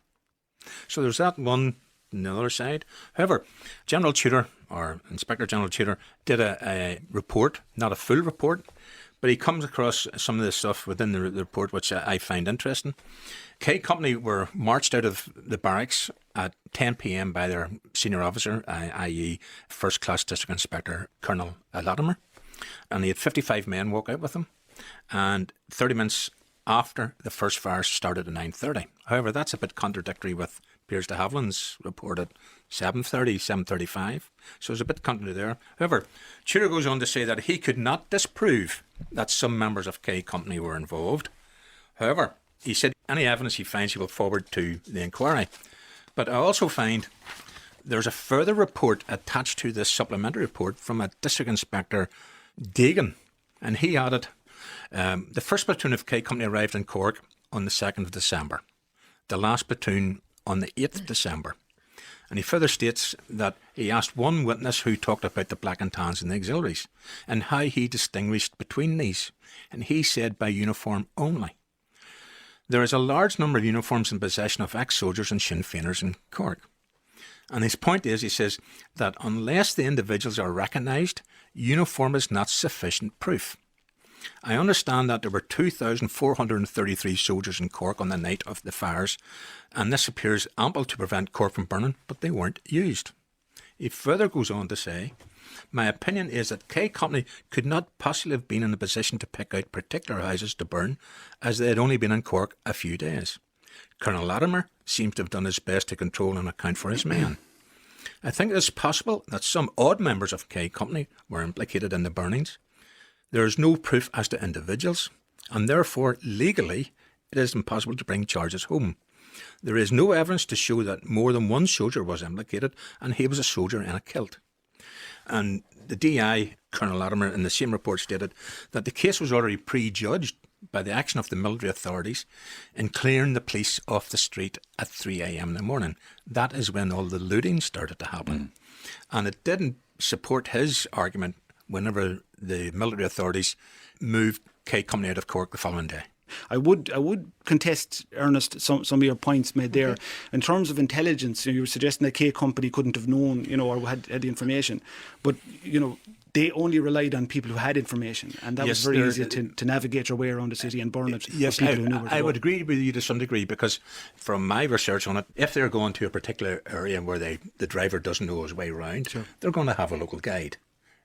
So there's that one on the other side. However, General Tudor, or Inspector General Tudor, did a report, not a full report, but he comes across some of the stuff within the report which I find interesting. K Company were marched out of the barracks at 10 p.m. by their senior officer, i.e. First Class District Inspector Colonel Latimer, and he had 55 men walk out with him, and 30 minutes after the first fire started at 9:30. However, that's a bit contradictory with Piers de Havilland's report at 7:30, 7:35. So there's a bit of continuity there. However, Tudor goes on to say that he could not disprove that some members of K Company were involved. However, he said any evidence he finds he will forward to the inquiry. But I also find There's a further report attached to this supplementary report from a District Inspector Deegan, and he added, the first platoon of K Company arrived in Cork on the 2nd of December, the last platoon on the 8th of December. And he further states that he asked one witness who talked about the black and tans and the auxiliaries and how he distinguished between these, and he said by uniform only. There is a large number of uniforms in possession of ex-soldiers and Sinn Féiners in Cork. And his point is, he says, that unless the individuals are recognised, uniform is not sufficient proof. I understand that there were 2,433 soldiers in Cork on the night of the fires, and this appears ample to prevent Cork from burning, but they weren't used. He further goes on to say, my opinion is that K Company could not possibly have been in a position to pick out particular houses to burn, as they had only been in Cork a few days. Colonel Latimer seems to have done his best to control and account for his men. I think it is possible that some odd members of K Company were implicated in the burnings. There is no proof as to individuals, and therefore, legally, it is impossible to bring charges home. There is no evidence to show that more than one soldier was implicated, and he was a soldier in a kilt. And the DI, Colonel Latimer, in the same report stated that the case was already prejudged by the action of the military authorities in clearing the police off the street at 3 a.m. in the morning. That is when all the looting started to happen. And it didn't support his argument whenever the military authorities moved K Company out of Cork the following day. I would contest, Ernest, some of your points made there. Okay. In terms of intelligence, you were suggesting that K Company couldn't have known, or had the information. But, they only relied on people who had information, and that was very easy to navigate your way around the city and burn it. Yes, I would agree with you to some degree, because from my research on it, if they're going to a particular area where the driver doesn't know his way around, sure, they're going to have a local guide.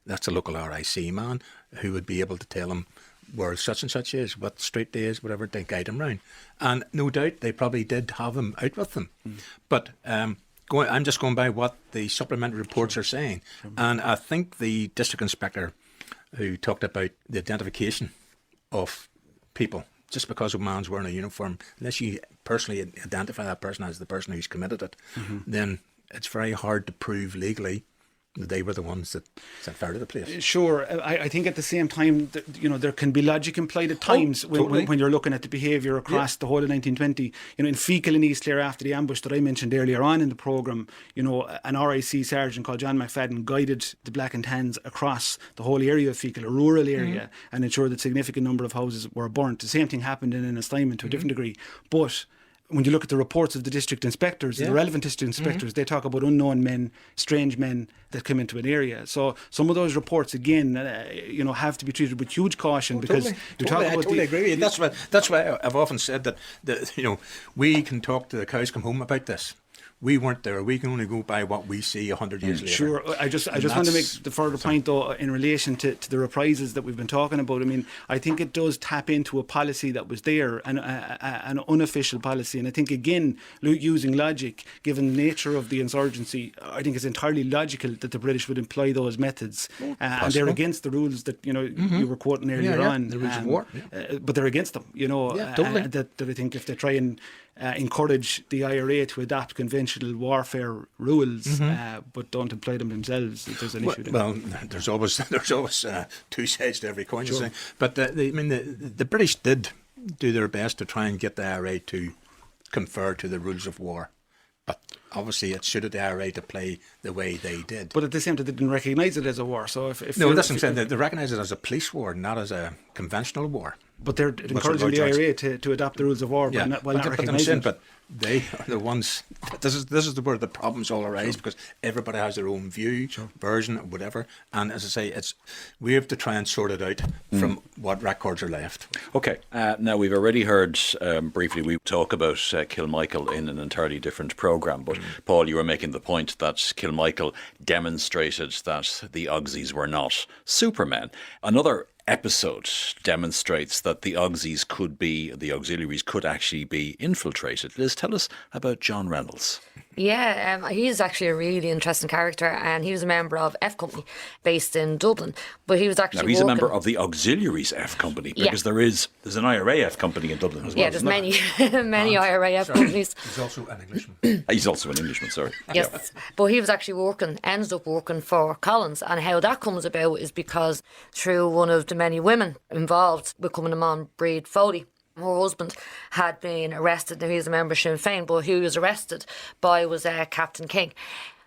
That's a local RIC man who would be able to tell them where such and such is, what street they is, whatever, they guide them round. And no doubt they probably did have him out with them. But I'm just going by what the supplementary reports are saying. And I think the district inspector who talked about the identification of people, just because a man's wearing a uniform, unless you personally identify that person as the person who's committed it, then it's very hard to prove legally they were the ones that set fire to the place. Sure. I think at the same time, there can be logic implied at times when you're looking at the behaviour across the whole of 1920. In Fecal in East Clare, after the ambush that I mentioned earlier on in the programme, an RIC sergeant called John McFadden guided the Black and Tans across the whole area of Fecal, a rural area, and ensured that a significant number of houses were burnt. The same thing happened in an assignment to a different degree. But when you look at the reports of the district inspectors, the relevant district inspectors, they talk about unknown men, strange men that come into an area. So some of those reports, again, have to be treated with huge caution, because you talk about. I totally agree with you. That's why I've often said that we can talk to the cows come home about this. We weren't there. We can only go by what we see 100 years later. Sure. I just want to make the further point, though, in relation to the reprisals that we've been talking about. I mean, I think it does tap into a policy that was there, an unofficial policy. And I think, again, using logic, given the nature of the insurgency, I think it's entirely logical that the British would employ those methods. And they're against the rules that, you were quoting earlier on. The rules of war. But they're against them, totally. That I think if they try and encourage the IRA to adopt conventional warfare rules, but don't employ them themselves, there's an issue there. Well, there's always two sides to every coin. Sure. But the British did do their best to try and get the IRA to confer to the rules of war. But obviously it suited the IRA to play the way they did. But at the same time, they didn't recognise it as a war. So no, that's what I'm saying. They recognise it as a police war, not as a conventional war. But they're encouraging the IRA to adopt the rules of war, yeah. while not recognising it. But they are the ones. This is where the problems all arise, because everybody has their own view, version, whatever. And as I say, we have to try and sort it out from what records are left. Okay. Now we've already heard briefly we talk about Kilmichael in an entirely different programme. But Paul, you were making the point that Kilmichael demonstrated that the Auxies were not supermen. Another episode demonstrates that the Auxiliaries could actually be infiltrated. Liz, tell us about John Reynolds. Yeah, he's actually a really interesting character, and he was a member of F Company based in Dublin. But he was actually Now, he's a member of the Auxiliaries F Company, because there's an IRA F Company in Dublin as well. Yeah, there's many IRA F companies. He's also an Englishman. He's also an Englishman, sorry. Yes, but he was actually ended up working for Collins, and how that comes about is because through one of the many women involved with coming on Breed Foley, her husband had been arrested. Now, he was a member of Sinn Féin, but who he was arrested by was Captain King.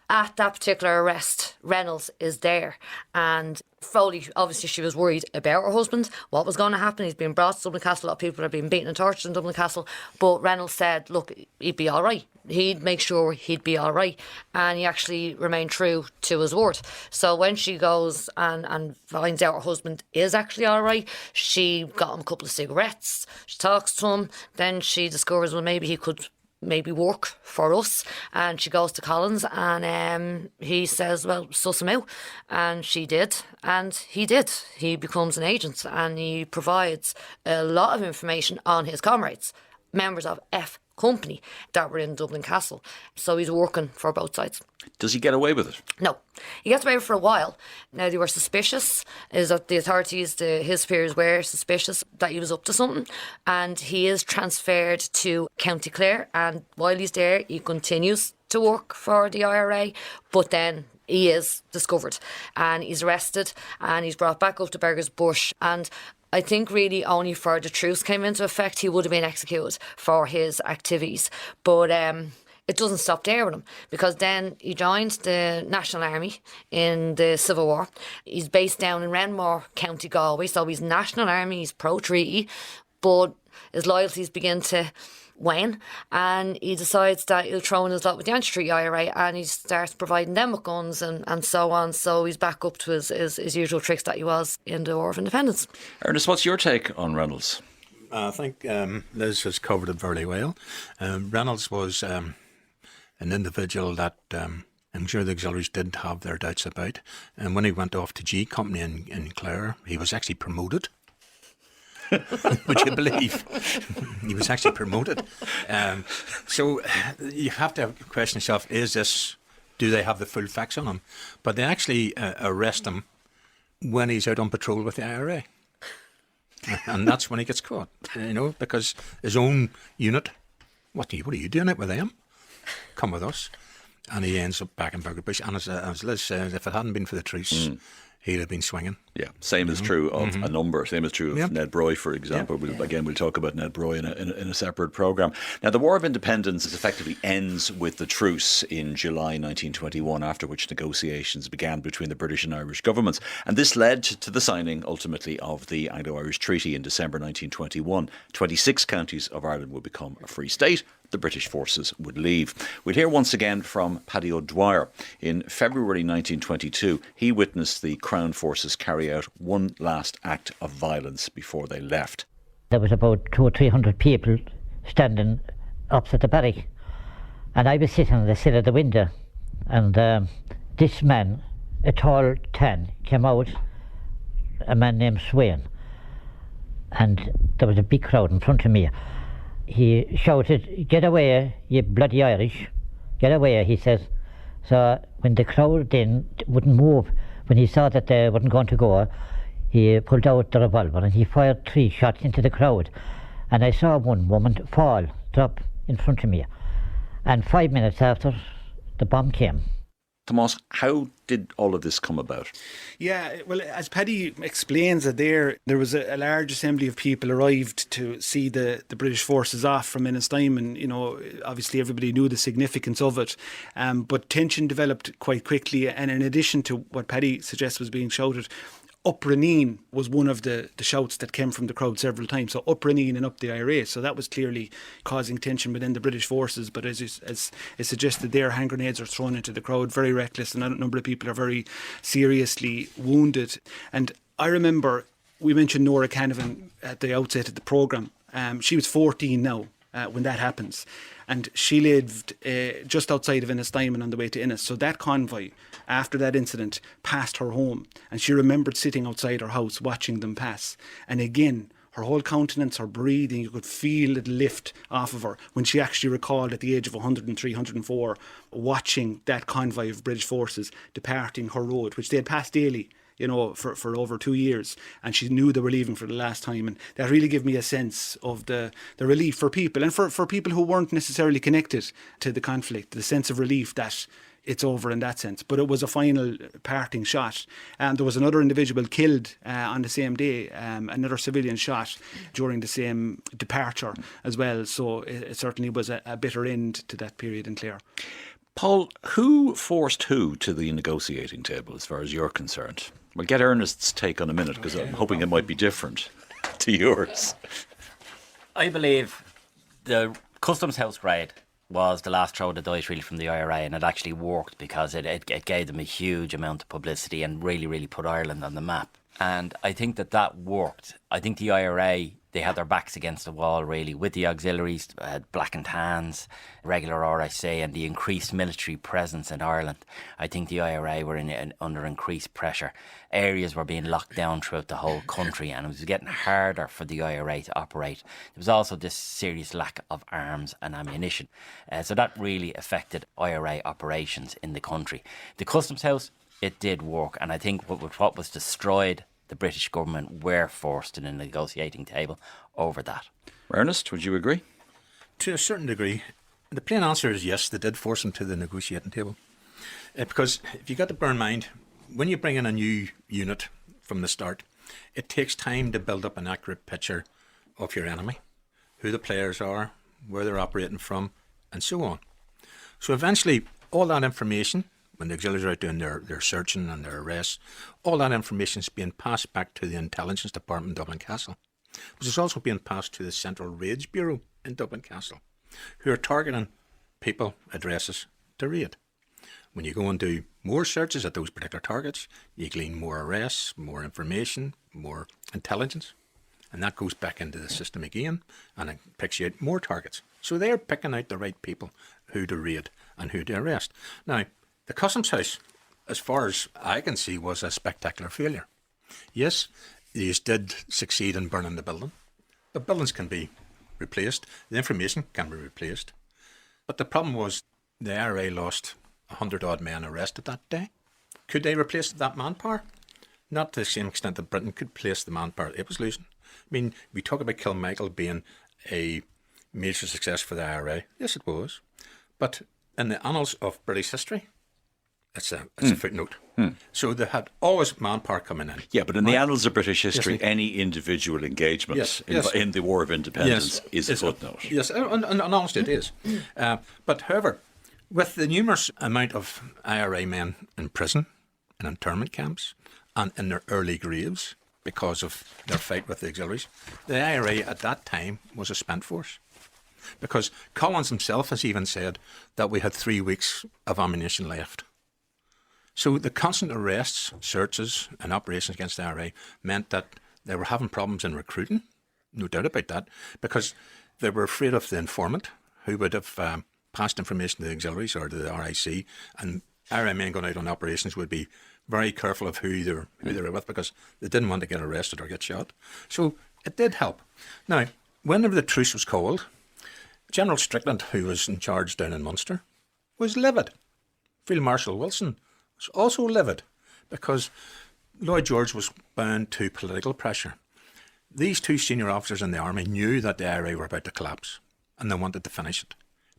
At that particular arrest, Reynolds is there, and Foley, obviously she was worried about her husband, what was going to happen. He's been brought to Dublin Castle, a lot of people are being beaten and tortured in Dublin Castle, but Reynolds said, look, he'd be all right. He'd make sure he'd be all right, and he actually remained true to his word. So when she goes and finds out her husband is actually all right, she got him a couple of cigarettes, she talks to him, then she discovers, well, maybe he could work for us, and she goes to Collins, and he says, well, suss him out, and she did, and he did. He becomes an agent, and he provides a lot of information on his comrades, members of F Company that were in Dublin Castle. So he's working for both sides. Does he get away with it? No. He gets away with it for a while. Now, they were suspicious, is that the authorities, his superiors were suspicious that he was up to something, and he is transferred to County Clare, and while he's there, he continues to work for the IRA, but then he is discovered, and he's arrested, and he's brought back up to Burgers Bush, and I think really only for the truce came into effect, he would have been executed for his activities. But it doesn't stop there with him, because then he joined the National Army in the Civil War. He's based down in Renmore, County Galway, so he's National Army, he's pro-treaty, but his loyalties begin to wane, and he decides that he'll throw in his lot with the anti-treaty IRA, and he starts providing them with guns and so on. So he's back up to his usual tricks that he was in the War of Independence. Ernest, what's your take on Reynolds? I think Liz has covered it very well. Reynolds was an individual that I'm sure the Auxiliaries did have their doubts about, and when he went off to G Company in Clare, he was actually promoted. Would you believe? He was actually promoted. So you have to question yourself, do they have the full facts on him? But they actually arrest him when he's out on patrol with the IRA. And that's when he gets caught, because his own unit, what are you doing out with them? Come with us. And he ends up back in Burger Bush. And as Liz says, if it hadn't been for the truce, he'd have been swinging. Yeah, same is true of a number. Same is true of Ned Broy, for example. We'll talk about Ned Broy in a separate programme. Now, the War of Independence effectively ends with the truce in July 1921, after which negotiations began between the British and Irish governments. And this led to the signing, ultimately, of the Anglo-Irish Treaty in December 1921. 26 counties of Ireland would become a free state. The British forces would leave. We'll hear once again from Paddy O'Dwyer. In February 1922, he witnessed the Crown forces carry out one last act of violence before they left. There was about 200 or 300 people standing opposite the barrack, and I was sitting on the sill of the window, and this man, a tall tan, came out, a man named Swain, and there was a big crowd in front of me. He shouted, "Get away, you bloody Irish, get away," he said. So when the crowd then wouldn't move, when he saw that they weren't going to go, he pulled out the revolver and he fired 3 shots into the crowd. And I saw one woman drop in front of me. And 5 minutes after, the bomb came. Tomás, how did all of this come about? Yeah, well, as Paddy explains it there was a large assembly of people arrived to see the British forces off from Ennistymon, and, obviously everybody knew the significance of it. But tension developed quite quickly, and in addition to what Paddy suggests was being shouted, Up Raneen was one of the shouts that came from the crowd several times. So Up Raneen and up the IRA. So that was clearly causing tension within the British forces. But as is suggested there, hand grenades are thrown into the crowd, very reckless, and a number of people are very seriously wounded. And I remember we mentioned Nora Canavan at the outset of the programme. She was 14 now when that happens. And she lived just outside of Ennistymon on the way to Ennis. So that convoy, after that incident, passed her home. And she remembered sitting outside her house watching them pass. And again, her whole countenance, her breathing, you could feel it lift off of her when she actually recalled at the age of 103, 104, watching that convoy of British forces departing her road, which they had passed daily, you know, for over 2 years, and she knew they were leaving for the last time. And that really gave me a sense of the relief for people, and for people who weren't necessarily connected to the conflict, the sense of relief that it's over in that sense. But it was a final parting shot. And there was another individual killed on the same day, another civilian shot during the same departure as well. So it certainly was a bitter end to that period in Clare. Paul, who forced who to the negotiating table as far as you're concerned? We'll get Ernest's take on a minute, because I'm hoping it might be different to yours. I believe the Customs House raid was the last throw of the dice really from the IRA, and it actually worked because it gave them a huge amount of publicity and really, really put Ireland on the map. And I think that worked. I think the IRA, they had their backs against the wall really with the auxiliaries, Black and Tans, regular RIC, and the increased military presence in Ireland. I think the IRA were under increased pressure. Areas were being locked down throughout the whole country, and it was getting harder for the IRA to operate. There was also this serious lack of arms and ammunition. So that really affected IRA operations in the country. The Customs House, it did work, and I think what was destroyed, the British government were forced to the negotiating table over that. Ernest, would you agree? To a certain degree. The plain answer is yes, they did force them to the negotiating table. Because if you got to bear in mind, when you bring in a new unit from the start, it takes time to build up an accurate picture of your enemy, who the players are, where they're operating from, and so on. So eventually, all that information, when the auxiliaries are out doing their searching and their arrests, all that information is being passed back to the Intelligence Department in Dublin Castle, which is also being passed to the Central Raids Bureau in Dublin Castle, who are targeting people, addresses to raid. When you go and do more searches at those particular targets, you glean more arrests, more information, more intelligence, and that goes back into the system again, and it picks you out more targets. So they're picking out the right people who to raid and who to arrest. Now, the Customs House, as far as I can see, was a spectacular failure. Yes, these did succeed in burning the building. The buildings can be replaced. The information can be replaced. But the problem was the IRA lost 100-odd men arrested that day. Could they replace that manpower? Not to the same extent that Britain could place the manpower it was losing. I mean, we talk about Kilmichael being a major success for the IRA. Yes, it was. But in the annals of British history, it's a footnote. So they had always manpower coming in. Yeah, but in the annals of British history, any individual engagement in the War of Independence is a footnote. Yes, and honestly it is. But however, with the numerous amount of IRA men in prison, in internment camps, and in their early graves because of their fight with the auxiliaries, the IRA at that time was a spent force. Because Collins himself has even said that we had 3 weeks of ammunition left. So the constant arrests, searches and operations against the IRA meant that they were having problems in recruiting, no doubt about that, because they were afraid of the informant who would have passed information to the auxiliaries or to the RIC, and IRA men going out on operations would be very careful of who they were with, because they didn't want to get arrested or get shot. So it did help. Now, whenever the truce was called, General Strickland, who was in charge down in Munster, was livid. Field Marshal Wilson was also livid because Lloyd George was bound to political pressure. These two senior officers in the army knew that the IRA were about to collapse and they wanted to finish it.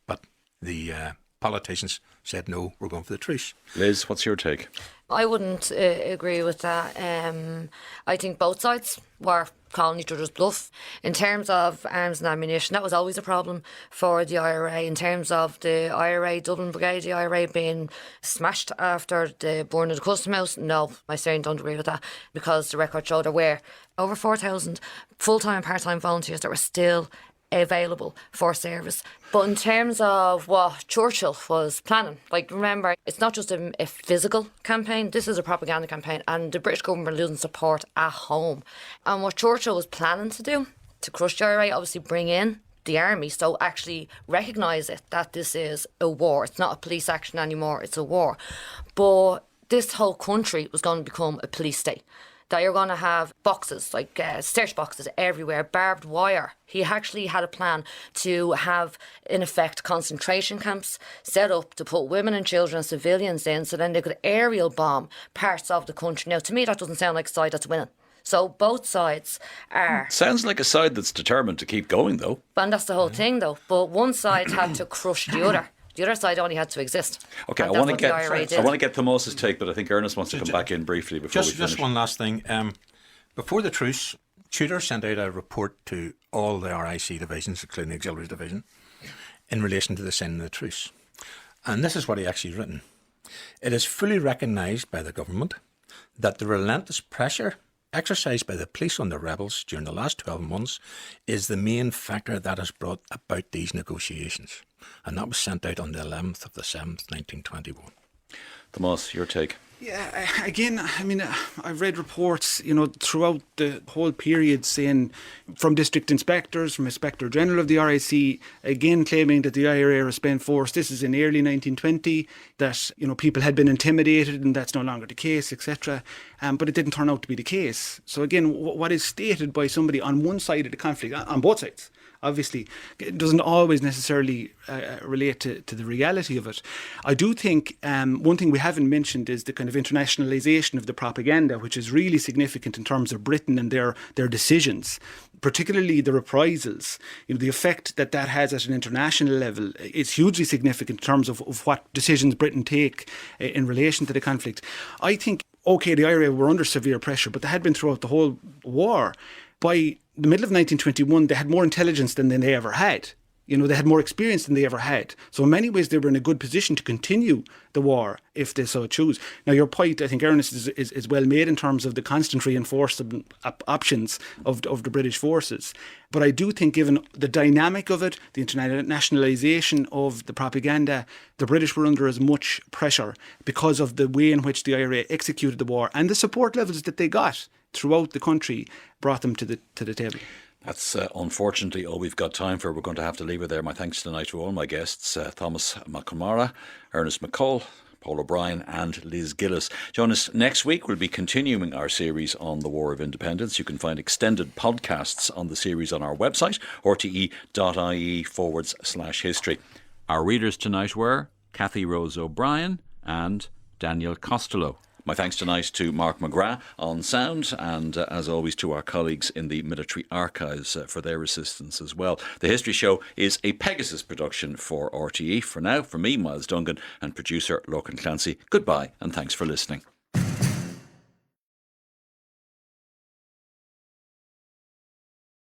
But the politicians said, no, we're going for the truce. Liz, what's your take? I wouldn't agree with that. I think both sides were calling each other's bluff. In terms of arms and ammunition, that was always a problem for the IRA. In terms of the IRA, Dublin Brigade, the IRA being smashed after the burning of the Custom House, no, I certainly don't agree with that, because the record showed there were over 4,000 full-time and part-time volunteers that were still available for service. But in terms of what Churchill was planning, like, remember, it's not just a physical campaign, this is a propaganda campaign, and the British government were losing support at home. And what Churchill was planning to do, to crush the IRA, obviously bring in the army, so actually recognise it, that this is a war. It's not a police action anymore, it's a war. But this whole country was going to become a police state. that you're going to have boxes, like search boxes everywhere, barbed wire. He actually had a plan to have, in effect, concentration camps set up to put women and children and civilians in, so then they could aerial bomb parts of the country. Now, to me, that doesn't sound like a side that's winning. So both sides are... Sounds like a side that's determined to keep going, though. And that's the whole thing, though. But one side had to crush the other. The other side only had to exist. Okay, I want to get Tomás's take, but I think Ernest wants to come back in briefly before we finish. Just one last thing. Before the truce, Tudor sent out a report to all the RIC divisions, including the Auxiliaries division, in relation to the signing of the truce. And this is what he actually written. It is fully recognised by the government that the relentless pressure exercised by the police on the rebels during the last 12 months is the main factor that has brought about these negotiations. And that was sent out on the 11th of the 7th, 1921. Tomás, your take? Yeah, again, I mean, I've read reports, throughout the whole period saying from district inspectors, from Inspector General of the RIC, again claiming that the IRA respect force, this is in early 1920, that, people had been intimidated and that's no longer the case, etc. But it didn't turn out to be the case. So again, what is stated by somebody on one side of the conflict, on both sides, obviously, it doesn't always necessarily relate to the reality of it. I do think one thing we haven't mentioned is the kind of internationalisation of the propaganda, which is really significant in terms of Britain and their decisions, particularly the reprisals. The effect that has at an international level is hugely significant in terms of what decisions Britain take in relation to the conflict. I think, OK, the IRA were under severe pressure, but they had been throughout the whole war. By the middle of 1921, they had more intelligence than they ever had. They had more experience than they ever had. So in many ways, they were in a good position to continue the war if they so choose. Now, your point, I think, Ernest, is well made in terms of the constant reinforcement options of the British forces. But I do think, given the dynamic of it, the internationalisation of the propaganda, the British were under as much pressure because of the way in which the IRA executed the war and the support levels that they got throughout the country brought them to the table. That's unfortunately all we've got time for. We're going to have to leave it there. My thanks tonight to all my guests, Tomás Conmara, Ernest McCall, Paul O'Brien and Liz Gillis. Join us next week. We'll be continuing our series on the War of Independence. You can find extended podcasts on the series on our website, rte.ie/history. Our readers tonight were Cathy Rose O'Brien and Daniel Costello. My thanks tonight to Mark McGrath on sound and, as always, to our colleagues in the Military Archives for their assistance as well. The History Show is a Pegasus production for RTE. For now, from me, Myles Dungan, and producer Lorcan Clancy, goodbye and thanks for listening.